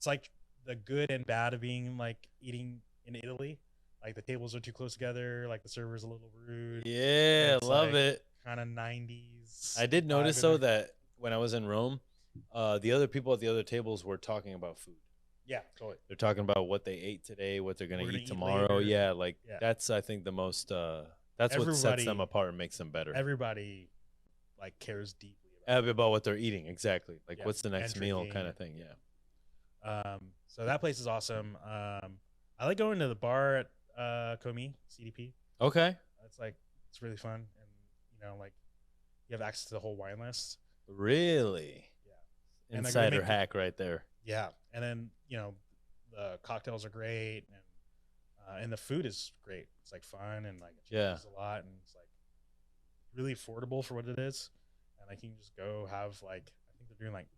like the good and bad of being like eating in Italy. Like the tables are too close together, like the server's a little rude. Yeah, love it. Kind of 90s. I did notice though that when I was in Rome, the other people at the other tables were talking about food. Yeah, totally. They're talking about what they ate today, what they're gonna eat tomorrow. Yeah, like that's I think the most that's what sets them apart and makes them better. Everybody like cares deeply about what they're eating, exactly. Like what's the next meal kind of thing. Yeah. So that place is awesome. I like going to the bar at Komi CDP. Okay. It's really fun, and like you have access to the whole wine list. Really? Yeah. Insider hack right there. Yeah, and then the cocktails are great, and the food is great. It's like fun and like it changes a lot, and it's like really affordable for what it is. And like you can just go have like I think they're doing like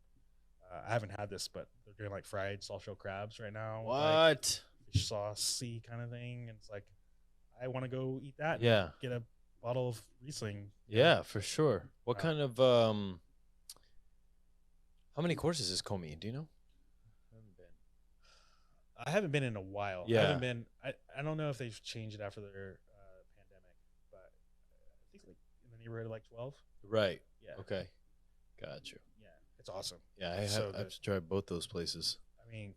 I haven't had this, but they're doing like fried soft-shell crabs right now. What? Like fish sauce-y kind of thing. And it's like I want to go eat that. Yeah. And get a bottle of Riesling. Yeah, for sure. What kind of how many courses is Komi? Do you know? I haven't been in a while. Yeah. I haven't been. I don't know if they've changed it after their pandemic, but I think like in the neighborhood of like 12. Right. Yeah. Okay. Got you. Yeah, it's awesome. Yeah, I've tried both those places. I mean,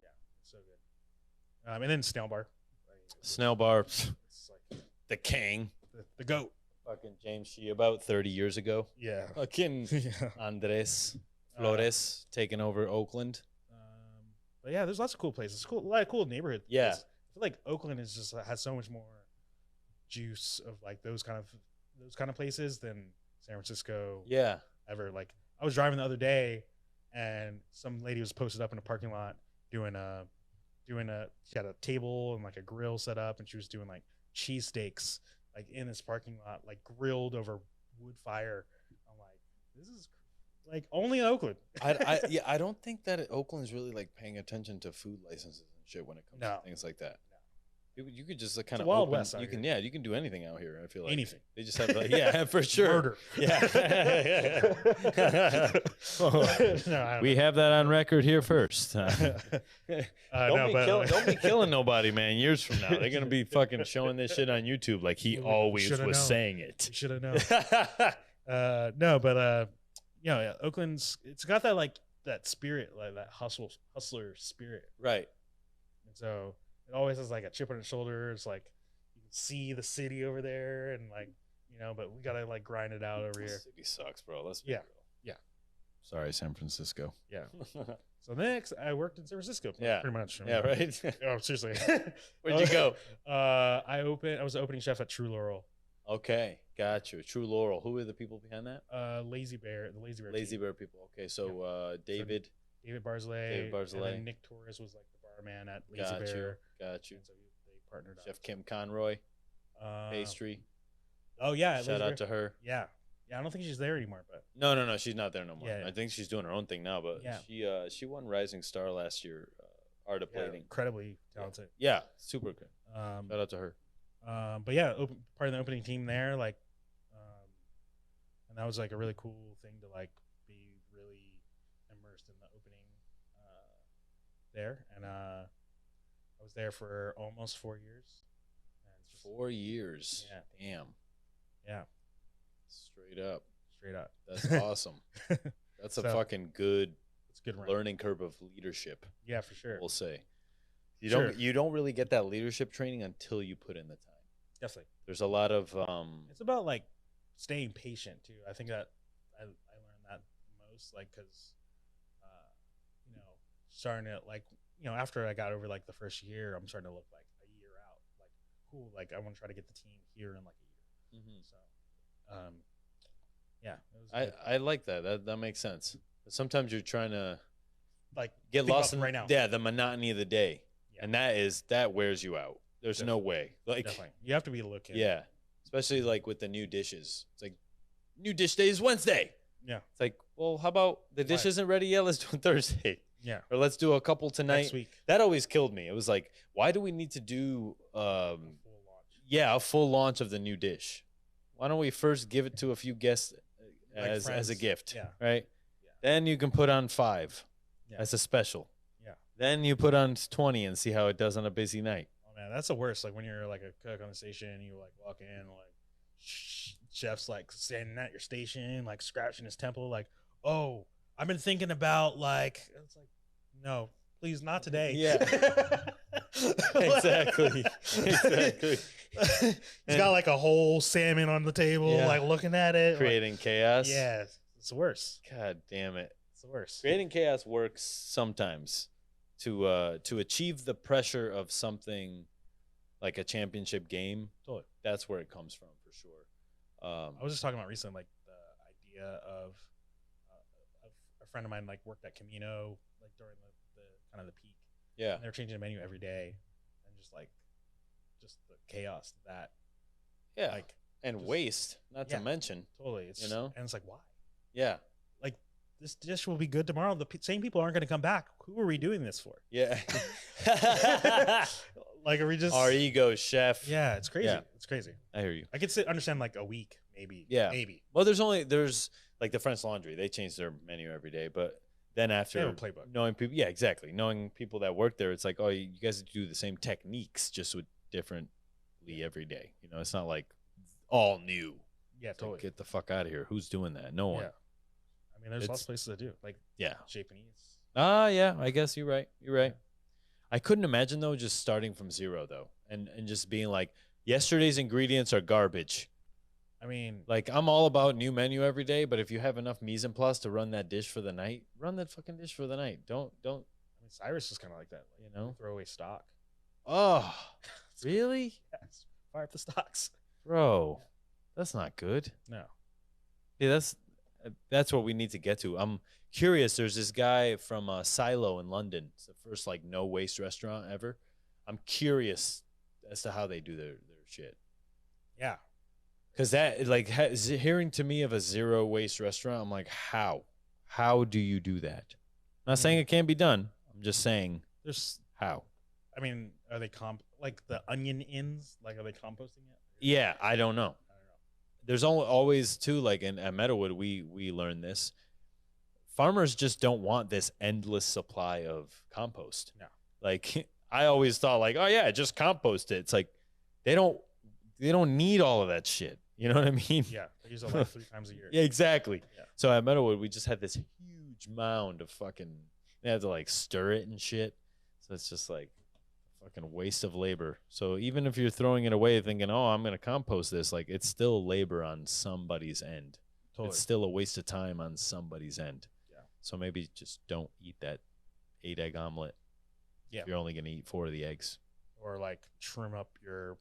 yeah, it's so good. And then Snail Bar. Snail Bar. It's like The king. the goat. Fucking James Shea about 30 years ago. Yeah. Fucking Yeah. Andres Flores taking over Oakland. But yeah, there's lots of cool places. Cool, a lot of cool neighborhoods. Yeah. I feel like Oakland is just has so much more juice of like those kind of places than San Francisco. Yeah. Ever. Like I was driving the other day, and some lady was posted up in a parking lot doing she had a table and like a grill set up, and she was doing like cheesesteaks like in this parking lot, like grilled over wood fire. I'm like, this is like only in Oakland. I don't think that Oakland's really like paying attention to food licenses and shit when it comes to things like that. You could just kind of Wild West. You can you can do anything out here. I feel like anything. They just have like, for sure. Murder. Yeah. We have that on record here first. Don't be killing nobody, man. Years from now, they're gonna be fucking showing this shit on YouTube like he always was saying it. Should have known. Yeah, Oakland's it's got that like that spirit, like that hustler spirit, right? And so it always has like a chip on its shoulder. It's like you can see the city over there, and like but we gotta like grind it out over here. City sucks, bro. Let's be real. Yeah. Sorry, San Francisco. Yeah. So next, I worked in San Francisco. Yeah, pretty much. Yeah, right. Oh, seriously. Where'd you go? I was the opening chef at True Laurel. Okay, got you. True Laurel. Who are the people behind that? Lazy Bear, the Lazy Bear. Lazy Bear people. Okay, so David Barzilay. And then Nick Torres was like the barman at Lazy Bear. Got you. And so they partnered up. Chef Kim Conroy. Pastry. Oh yeah. Shout out to her. Yeah. Yeah, I don't think she's there anymore, but no, she's not there no more. Yeah. I think she's doing her own thing now, but she won Rising Star last year, art of plating. Incredibly talented. Yeah, super good. Shout out to her. But yeah, part of the opening team there, like, and that was like a really cool thing to like be really immersed in the opening there, and I was there for almost 4 years. And 4 years. Yeah. Damn. Yeah. Straight up. That's awesome. That's a fucking good. It's good learning curve of leadership. Yeah, for sure. We'll say. You don't really get that leadership training until you put in the time. Definitely. There's a lot of it's about like staying patient too. I think that I learned that most, like, because starting to like after I got over like the first year, I'm starting to look like a year out. Like, cool. Like, I want to try to get the team here in like a year. So yeah, I like that. That makes sense. Sometimes you're trying to like get lost in right now. Yeah, the monotony of the day, and that wears you out. There's no way. Like, definitely, you have to be looking. Yeah, especially like with the new dishes. It's like new dish day is Wednesday. Yeah, it's like, well, how about the dish isn't ready yet? Let's do it Thursday. Yeah, or let's do a couple tonight. Next week. That always killed me. It was like, why do we need to do a full launch of the new dish? Why don't we first give it to a few guests as a gift? Yeah. Right. Yeah. Then you can put on 5 as a special. Yeah. Then you put on 20 and see how it does on a busy night. Oh man, that's the worst. Like when you're like a cook on the station, you like walk in, like chef's like standing at your station, like scratching his temple, like, oh, I've been thinking about like, it's like, no, please not today. Yeah. Exactly. He's got like a whole salmon on the table, like looking at it, creating chaos. Yeah, it's the worst. God damn it, it's the worst. Creating chaos works sometimes to achieve the pressure of something like a championship game. Totally. That's where it comes from for sure. I was just talking about recently, like the idea of a friend of mine like worked at Camino like during the kind of the peak. Yeah. And they're changing the menu every day, and just the chaos that. Yeah. Like, and waste, not to mention. Totally. It's and it's like, why? Yeah. Like, this dish will be good tomorrow. The same people aren't going to come back. Who are we doing this for? Yeah. Like, are we just our ego, chef? Yeah, it's crazy. Yeah. It's crazy. I hear you. I could understand like a week, maybe. Yeah. Maybe. Well, there's like the French Laundry. They change their menu every day, but then after They have a playbook. knowing people, yeah, exactly. Knowing people that work there, it's like, oh, you guys do the same techniques, just with differently every day. You know, it's not like all new. Yeah, totally. Like, get the fuck out of here. Who's doing that? No one. Yeah. I mean, there's lots of places that do, like Japanese. Yeah, I guess you're right. You're right. I couldn't imagine though just starting from zero though, and just being like, yesterday's ingredients are garbage. I mean, like, I'm all about new menu every day, but if you have enough mise en place to run that dish for the night, run that fucking dish for the night. Don't. I mean, Cyrus is kind of like that. Like, you know, throw away stock. Oh, really? Yes. Fire up the stocks, bro. That's not good. No. Yeah, that's what we need to get to. I'm curious. There's this guy from Silo in London. It's the first like no waste restaurant ever. I'm curious as to how they do their shit. Yeah. Because that, like, hearing to me of a zero waste restaurant, I'm like, how do you do that? I'm not saying it can't be done. I'm just saying there's how. I mean, are they like the onion ins? Like, are they composting it? Yeah, I don't know. There's always too, like at Meadowwood, we learned this. Farmers just don't want this endless supply of compost. No. Like, I always thought, like, oh yeah, just compost it. It's like they don't need all of that shit. You know what I mean? Yeah, they use it like 3 times a year. Yeah, exactly. Yeah. So at Meadowwood, we just had this huge mound of fucking. They had to like stir it and shit. So it's just like a fucking waste of labor. So even if you're throwing it away, thinking, "Oh, I'm gonna compost this," like it's still labor on somebody's end. Totally. It's still a waste of time on somebody's end. Yeah. So maybe just don't eat that 8-egg omelet. Yeah. If you're only gonna eat 4 of the eggs. Or like trim up your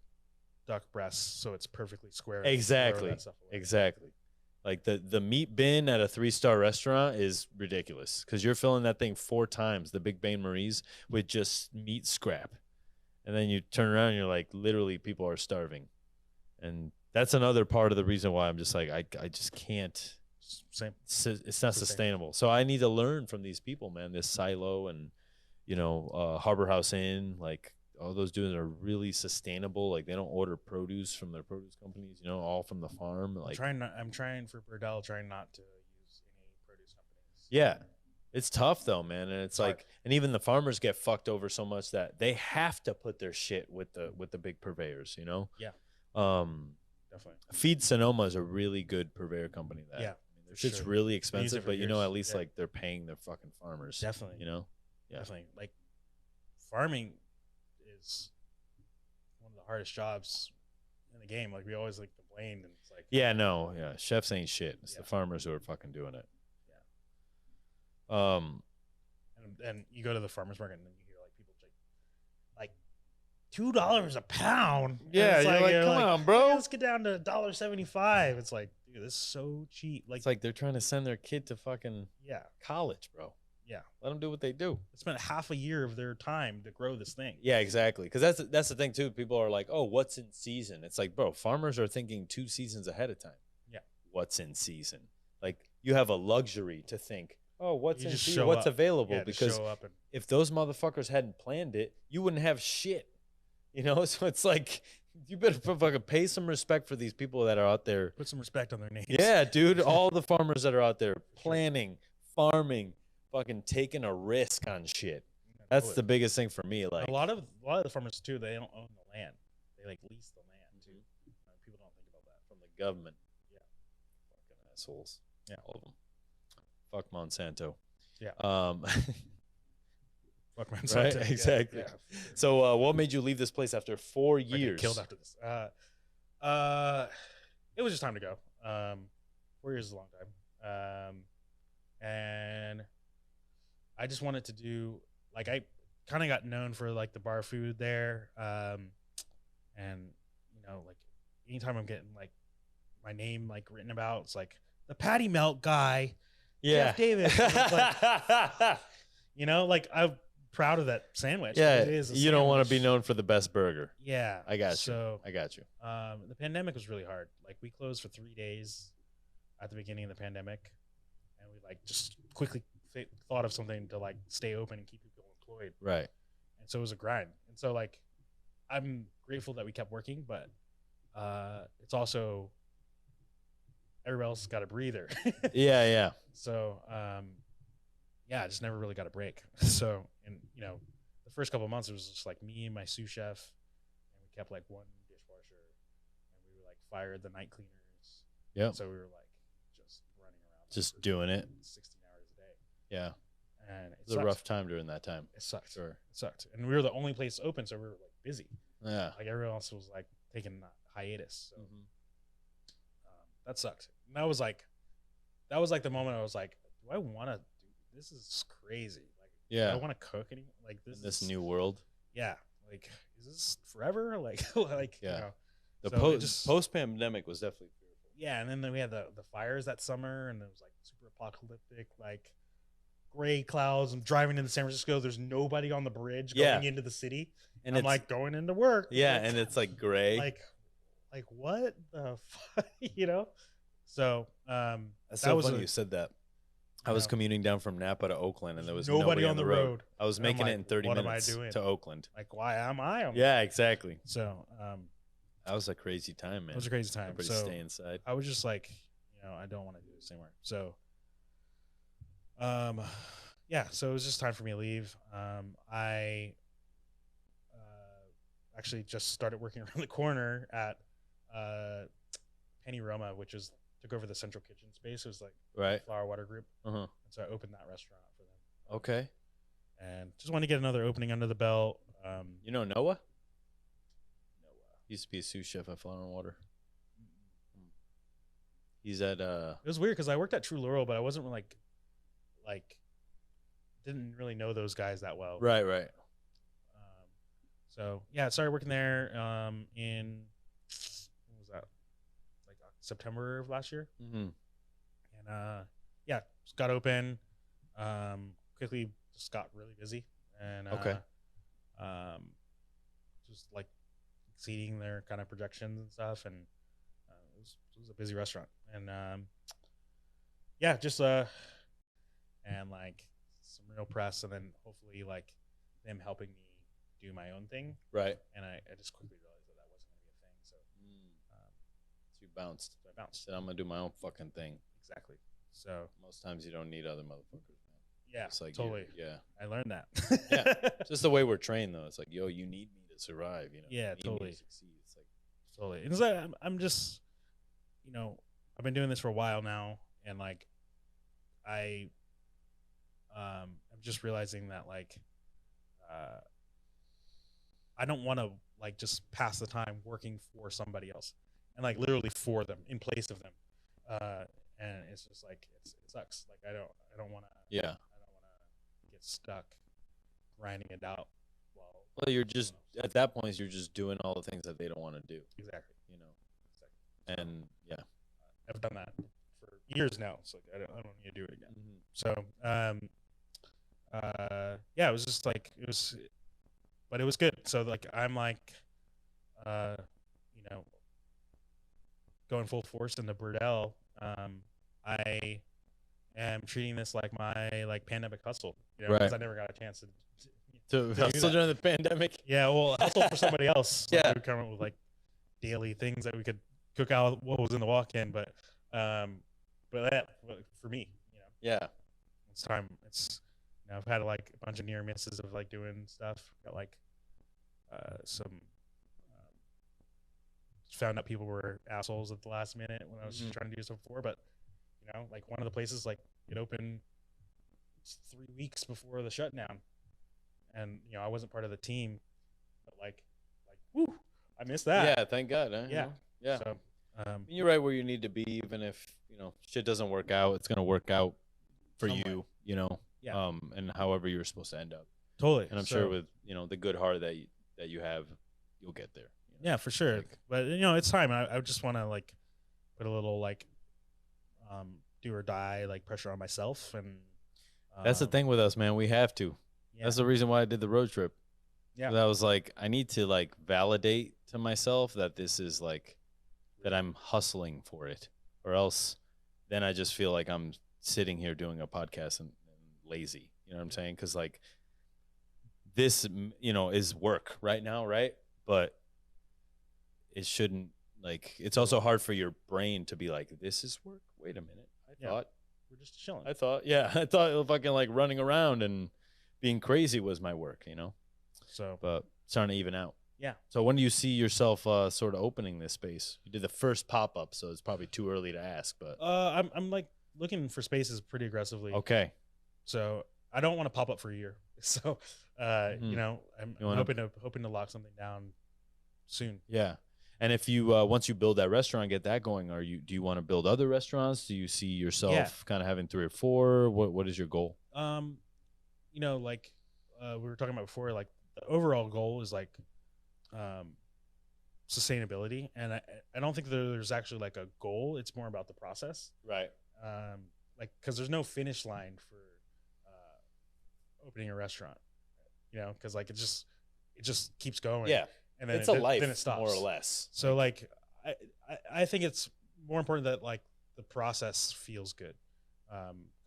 duck breasts so it's perfectly square. Exactly. Exactly. Like the meat bin at a 3-star restaurant is ridiculous because you're filling that thing 4 times, the Big Bain Marie's, with just meat scrap. And then you turn around and you're like, literally, people are starving. And that's another part of the reason why I'm just like, I just can't. Same. It's not sustainable. So I need to learn from these people, man. This Silo and, Harbor House Inn, like, all those dudes are really sustainable. Like, they don't order produce from their produce companies, all from the farm. Like, I'm trying for Burdell, trying not to use any produce companies. Yeah. It's tough though, man. And it's like, and even the farmers get fucked over so much that they have to put their shit with the big purveyors, Yeah. Definitely. Feed Sonoma is a really good purveyor company. That, yeah. I mean, their shit's really expensive, but at least like they're paying their fucking farmers. Definitely. Yeah. Definitely. Like, farming is one of the hardest jobs in the game. Like, we always like complain, and it's like, chefs ain't shit. It's the farmers who are fucking doing it. And you go to the farmers market and then you hear like people like $2 a pound. Yeah, you're like, come on, bro. Hey, let's get down to $1.75. It's like, dude, this is so cheap. Like, it's like they're trying to send their kid to fucking college, bro. Yeah, let them do what they do. They spent half a year of their time to grow this thing. Yeah, exactly. Because that's the thing too. People are like, "Oh, what's in season?" It's like, bro, farmers are thinking 2 seasons ahead of time. Yeah, what's in season? Like, you have a luxury to think, "Oh, what's in season? What's available?" Because if those motherfuckers hadn't planned it, you wouldn't have shit. So it's like, you better fucking pay some respect for these people that are out there. Put some respect on their names. Yeah, dude. All the farmers that are out there planning, farming, fucking taking a risk on shit. That's the biggest thing for me. Like, a lot of the farmers too, they don't own the land. They like lease the land too. People don't think about that. From the government. Yeah. Fucking assholes. Yeah. All of them. Fuck Monsanto. Yeah. Fuck Monsanto. Right? Exactly. Yeah. So what made you leave this place after 4 years? Killed after this. It was just time to go. 4 years is a long time. And I just wanted to do, like, I kind of got known for like the bar food there. And like, anytime I'm getting like my name like written about, it's like the patty melt guy. Yeah. Geoff Davis. Like, I'm proud of that sandwich. Yeah. It is you don't want to be known for the best burger. Yeah. I got you. The pandemic was really hard. Like, we closed for 3 days at the beginning of the pandemic, and we like just quickly thought of something to like stay open and keep people employed. Right. And so it was a grind. And so like, I'm grateful that we kept working, but it's also everybody else got a breather. Yeah. So yeah, I just never really got a break. So, and you know, the first couple of months it was just like me and my sous chef, and we kept like one dishwasher, and we were like fired the night cleaners. Yeah. So we were like just running around, just doing it 16 hours a day. Yeah. And it was a rough time during that time. It sucked. Sure. It sucked. And we were the only place open, so we were like busy. Yeah. Like everyone else was like taking hiatus. So that sucked. And that was like the moment I was like, do I want to do this? Is crazy. Like, yeah. do I want to cook anymore? Like this new world. Yeah. Like, is this forever? Like, like yeah. You know, the post pandemic was definitely fearful. Yeah, and then we had the fires that summer, and it was like super apocalyptic, like gray clouds. I'm driving into San Francisco. There's nobody on the bridge going into the city, and I'm like going into work. Yeah, and it's like gray. Like what the fuck, you know? So that's so funny you said that. I was commuting down from Napa to Oakland, and there was nobody on the road. I was making it in 30 minutes what am I doing? To Oakland. Like, why am I on Yeah, exactly. So that was a crazy time, man. It was a crazy time. Everybody stay inside. I was just like, you know, I don't want to do this anymore. So yeah, so it was just time for me to leave. I actually just started working around the corner at Penny Roma, which took over the central kitchen space. It was like Flower Water Group. And so I opened that restaurant for them. Okay. And just wanted to get another opening under the belt. You know Noah? He used to be a sous chef at Flower and Water. He's at It was weird because I worked at True Laurel, but I wasn't really like didn't really know those guys that well. Right. So yeah, I started working there in what was that? Like September of last year. And yeah, just got open. Quickly just got really busy and just like exceeding their kind of projections and stuff, and it was a busy restaurant, and yeah, just and like some real press, and then hopefully like them helping me do my own thing, right? And I just quickly realized that wasn't gonna be a thing, so so you bounced. So I bounced. Said I'm gonna do my own fucking thing. Exactly. So most times you don't need other motherfuckers, man. Yeah, it's like totally. Yeah, I learned that. Yeah, just the way we're trained though. It's like, yo, you need me to survive. You know. Yeah, you totally. Need me to succeed. It's like totally. And it's like I'm just, you know, I've been doing this for a while now, and like I'm just realizing that like I don't want to like just pass the time working for somebody else, and like literally for them in place of them. And it's just like it sucks. Like I don't want to. Yeah. I don't want to get stuck grinding it out. Well, you're just at that point. You're just doing all the things that they don't want to do. Exactly. You know. Exactly. And yeah, I've done that for years now. So I don't need to do it again. So yeah, it was just like but it was good. So like I'm like you know, going full force in the Burdell. I am treating this like my like pandemic hustle, you know, because I never got a chance to hustle during the pandemic. Yeah, well, hustle for somebody else. Yeah, we would come up with like daily things that we could cook out what was in the walk-in, but yeah, for me, you know, yeah, it's time. It's you know, I've had like a bunch of near misses of like doing stuff. Got like some. Found out people were assholes at the last minute when I was trying to do stuff before, but you know, like one of the places like it opened 3 weeks before the shutdown, and you know I wasn't part of the team, but like whoo, I missed that. Yeah, thank God. Huh? Yeah, yeah. So you're right where you need to be, even if you know shit doesn't work out. It's gonna work out for you, you know. Yeah. And however you're supposed to end up. Totally. And I'm sure with you know the good heart that you have, you'll get there. Yeah, for sure. Like, but you know, it's time. I just want to like put a little like do or die like pressure on myself, and that's the thing with us, man. We have to. Yeah. That's the reason why I did the road trip. Yeah, I was like, I need to like validate to myself that this is like that I'm hustling for it, or else then I just feel like I'm sitting here doing a podcast and lazy. You know what I'm saying? Because like this, you know, is work right now, right? But it shouldn't, like, it's also hard for your brain to be like, this is work. Wait a minute. I thought we're just chilling. I thought fucking like running around and being crazy was my work, you know. So, but starting to even out. Yeah. So when do you see yourself sort of opening this space? You did the first pop up, so it's probably too early to ask. But I'm like looking for spaces pretty aggressively. Okay. So I don't want to pop up for a year. So you know, I'm hoping to lock something down soon. Yeah. And if you once you build that restaurant, get that going, do you want to build other restaurants? Do you see yourself kind of having 3 or 4? What is your goal? You know, like we were talking about before, like the overall goal is like sustainability, and I don't think there's actually like a goal. It's more about the process, right? Like because there's no finish line for opening a restaurant, you know, because like it just keeps going. Yeah. And then it's a life, then it stops, more or less. So like I think it's more important that like the process feels good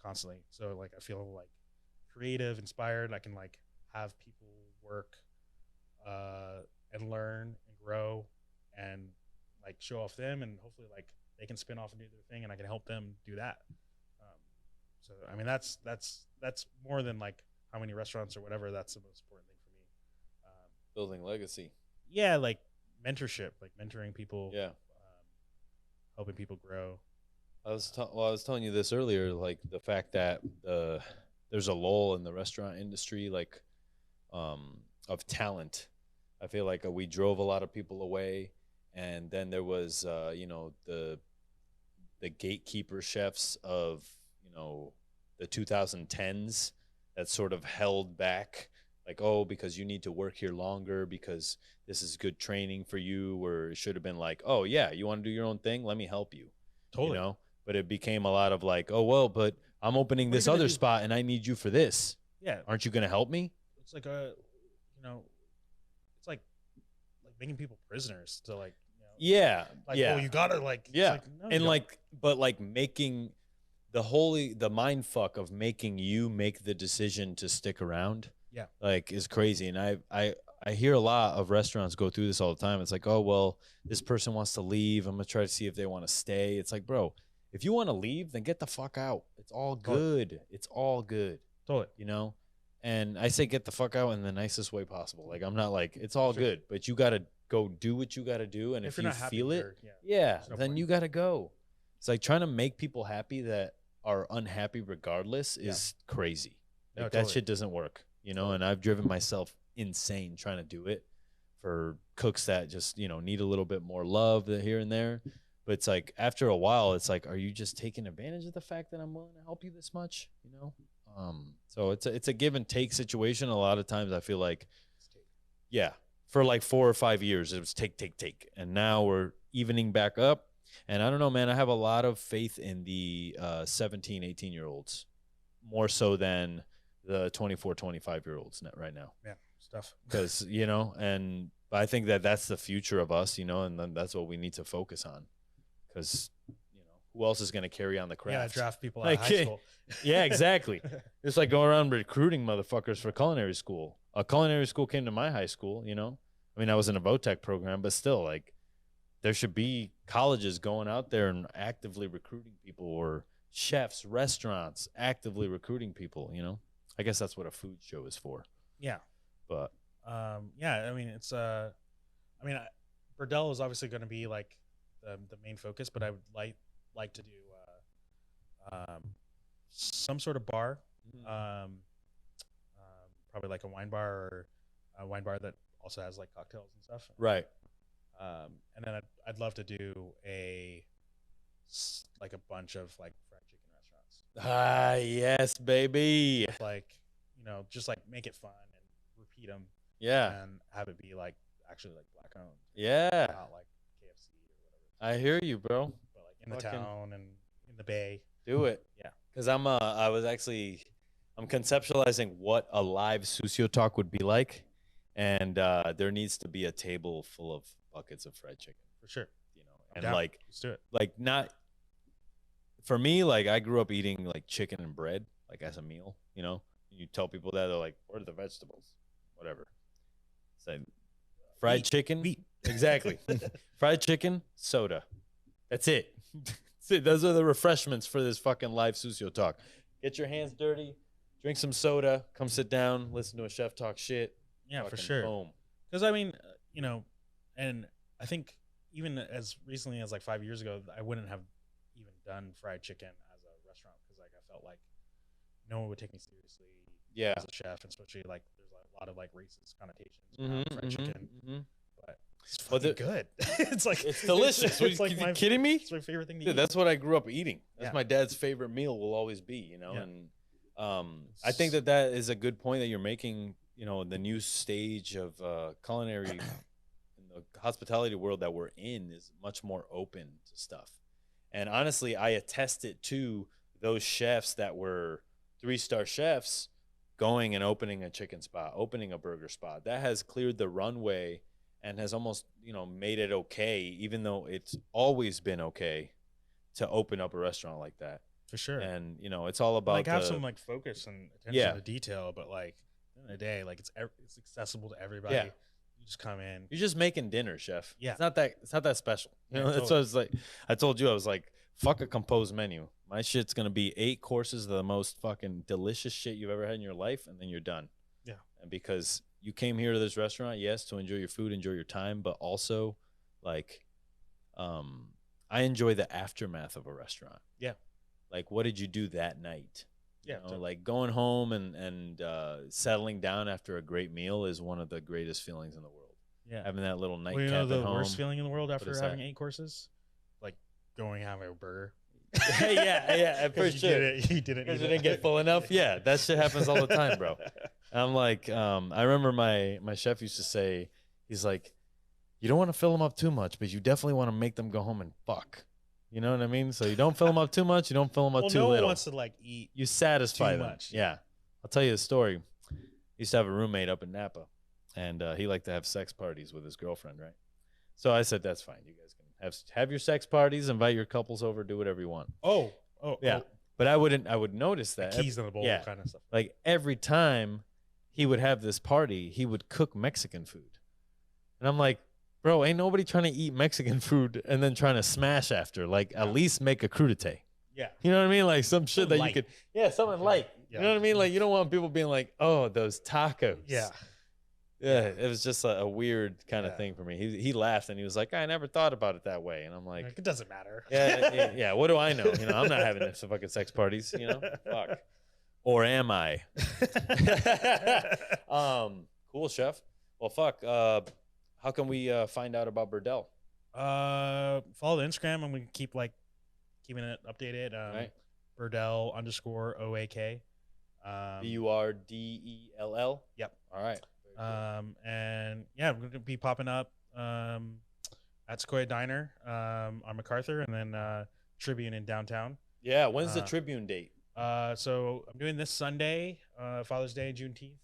constantly. So like I feel like creative, inspired. I can like have people work and learn and grow and like show off them, and hopefully like they can spin off and do their thing, and I can help them do that. So I mean that's more than like how many restaurants or whatever. That's the most important thing for me. Building legacy. Yeah, like mentorship, like mentoring people. Yeah. Helping people grow. I was telling you this earlier, like the fact that there's a lull in the restaurant industry, like of talent. I feel like we drove a lot of people away, and then there was you know, the gatekeeper chefs of, you know, the 2010s that sort of held back, like, oh, because you need to work here longer because this is good training for you, where it should have been like, oh yeah, you want to do your own thing, let me help you. Totally. You know, but it became a lot of like, oh well, but I'm opening this other spot and I need you for this. Yeah. Aren't you going to help me? It's like you know, it's like making people prisoners to like, you know, yeah, like, yeah. oh, you gotta like, yeah, like, no, and like, but like making the mind fuck of making you make the decision to stick around. Yeah, like is crazy. And I hear a lot of restaurants go through this all the time. It's like, oh well, this person wants to leave, I'm gonna try to see if they want to stay. It's like, bro, if you want to leave, then get the fuck out. It's all good. It's all good. Totally. You know? And I say get the fuck out in the nicest way possible. Like, I'm not like, it's all good, but you got to go do what you got to do. And if you feel it, then you got to go. It's like trying to make people happy that are unhappy regardless is crazy. Like, that shit doesn't work, you know? And I've driven myself insane trying to do it for cooks that just, you know, need a little bit more love here and there. But it's like, after a while, it's like, are you just taking advantage of the fact that I'm willing to help you this much? You know? So it's a give and take situation. A lot of times I feel like, for like 4 or 5 years, it was take. And now we're evening back up. And I don't know, man, I have a lot of faith in the 17, 18-year-olds, more so than the 24, 25-year-olds right now. Yeah, stuff. Because, you know, and I think that that's the future of us, you know, and then that's what we need to focus on. Because, you know, who else is going to carry on the craft? Yeah, draft people out of high school. Yeah, exactly. It's like going around recruiting motherfuckers for culinary school. A culinary school came to my high school, you know. I mean, I was in a VOTEC program, but still, like, there should be colleges going out there and actively recruiting people, or chefs, restaurants actively recruiting people, you know. I guess that's what a food show is for. Yeah. But yeah, I mean, it's Burdell is obviously going to be like the main focus, but I would like to do some sort of bar, probably like a wine bar, or a wine bar that also has like cocktails and stuff. Right. And then I'd love to do like a bunch of like fried chicken restaurants. Ah, yes, baby. Like, you know, just like make it fun and repeat them. Yeah. And have it be like actually like black owned. Yeah. Not like KFC or whatever. I hear you, bro. But like in the town and in the Bay. Do it. Yeah. Because I'm conceptualizing what a live Sucio Talk would be like, and there needs to be a table full of buckets of fried chicken for sure. You know, and like, let's do it. Like, not for me. Like, I grew up eating like chicken and bread, like as a meal. You know, you tell people that, they're like, "Where are the vegetables?" Whatever. Say, fried chicken. Wheat. Exactly. Fried chicken, soda. That's it. See, those are the refreshments for this fucking live Sucio Talk. Get your hands dirty, drink some soda, come sit down, listen to a chef talk shit. Yeah, for sure. Boom. Because I mean, you know, and I think even as recently as like 5 years ago, I wouldn't have even done fried chicken as a restaurant because like I felt like no one would take me seriously as a chef, and especially like there's a lot of like racist connotations around fried chicken. But it's fucking good. It's like it's delicious. It's like you kidding me? It's my favorite thing to eat. That's what I grew up eating. That's my dad's favorite meal will always be, you know. And I think that is a good point that you're making. You know, the new stage of culinary in the hospitality world that we're in is much more open to stuff. And honestly, I attest it to those chefs that were 3-star chefs going and opening a chicken spot, opening a burger spot. That has cleared the runway and has almost, you know, made it okay, even though it's always been okay to open up a restaurant like that. For sure. And, you know, it's all about like have some like focus and attention to detail, but like at the end of the day, like it's accessible to everybody. Yeah. You just come in. You're just making dinner, chef. Yeah. It's not that special. You know, that's what I was like. I told you, I was like, fuck a composed menu. My shit's gonna be 8 courses of the most fucking delicious shit you've ever had in your life, and then you're done. Yeah. And because you came here to this restaurant, yes, to enjoy your food, enjoy your time, but also like I enjoy the aftermath of a restaurant. Yeah. Like, what did you do that night? Yeah, you know, like going home and settling down after a great meal is one of the greatest feelings in the world. Yeah, having that little nightcap you know the at home. worst feeling in the world after having 8 courses, like going and having a burger. yeah, for sure. You didn't get full enough. Yeah, that shit happens all the time, bro. And I'm like, I remember my chef used to say, he's like, you don't want to fill them up too much, but you definitely want to make them go home and fuck. You know what I mean? So you don't fill them up too much. You don't fill them up too little. No one wants to like eat. You satisfy too them. Much. Yeah. I'll tell you a story. I used to have a roommate up in Napa, and he liked to have sex parties with his girlfriend, right? So I said, that's fine. You guys can have your sex parties, invite your couples over, do whatever you want. Oh, yeah. But I would notice that. Keys in the bowl kind of stuff. Like every time he would have this party, he would cook Mexican food. And I'm like, bro, ain't nobody trying to eat Mexican food and then trying to smash after. Like, at least make a crudité. Yeah. You know what I mean? Like some shit something that light. You could, something light. Yeah. You know what I mean? Like, you don't want people being like, oh, those tacos. Yeah. Yeah. It was just a weird kind of thing for me. He laughed and he was like, I never thought about it that way. And I'm like, it doesn't matter. Yeah. What do I know? You know, I'm not having some fucking sex parties, you know? Fuck. Or am I? Cool, chef. Well, fuck. How can we find out about Burdell? Follow the Instagram. I'm gonna keep keeping it updated. Right. Burdell _OAK. BURDELL. Yep. All right. And yeah, we're gonna be popping up at Sequoia Diner on MacArthur, and then Tribune in downtown. Yeah. When's the Tribune date? So I'm doing this Sunday, Father's Day, Juneteenth.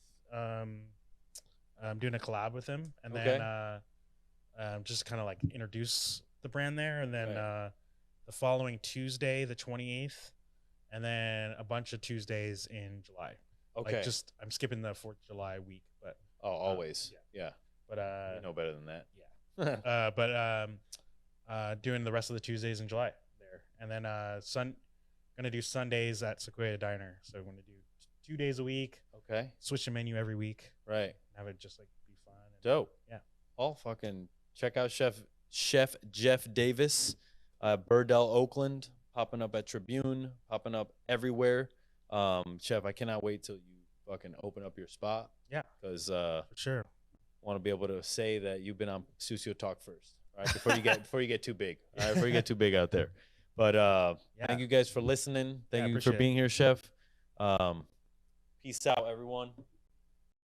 I'm doing a collab with him, and then just kind of like introduce the brand there, and then the following Tuesday, the 28th, and then a bunch of Tuesdays in July. Okay. Like I'm skipping the 4th of July week, but always. Yeah. But you know better than that. Yeah. But doing the rest of the Tuesdays in July there, and then gonna do Sundays at Sequoia Diner. So I'm gonna do 2 days a week. Okay. Switch the menu every week. Right. Have it just like be fun. Dope. Yeah. All fucking check out Chef Geoff Davis, Burdell, Oakland, popping up at Tribune, popping up everywhere. Chef, I cannot wait till you fucking open up your spot. Yeah. Because for sure. Want to be able to say that you've been on Sucio Talk first, all right? Before you get too big. All right, before you get too big out there. But thank you guys for listening. Thank you for being here, Chef. Peace out, everyone.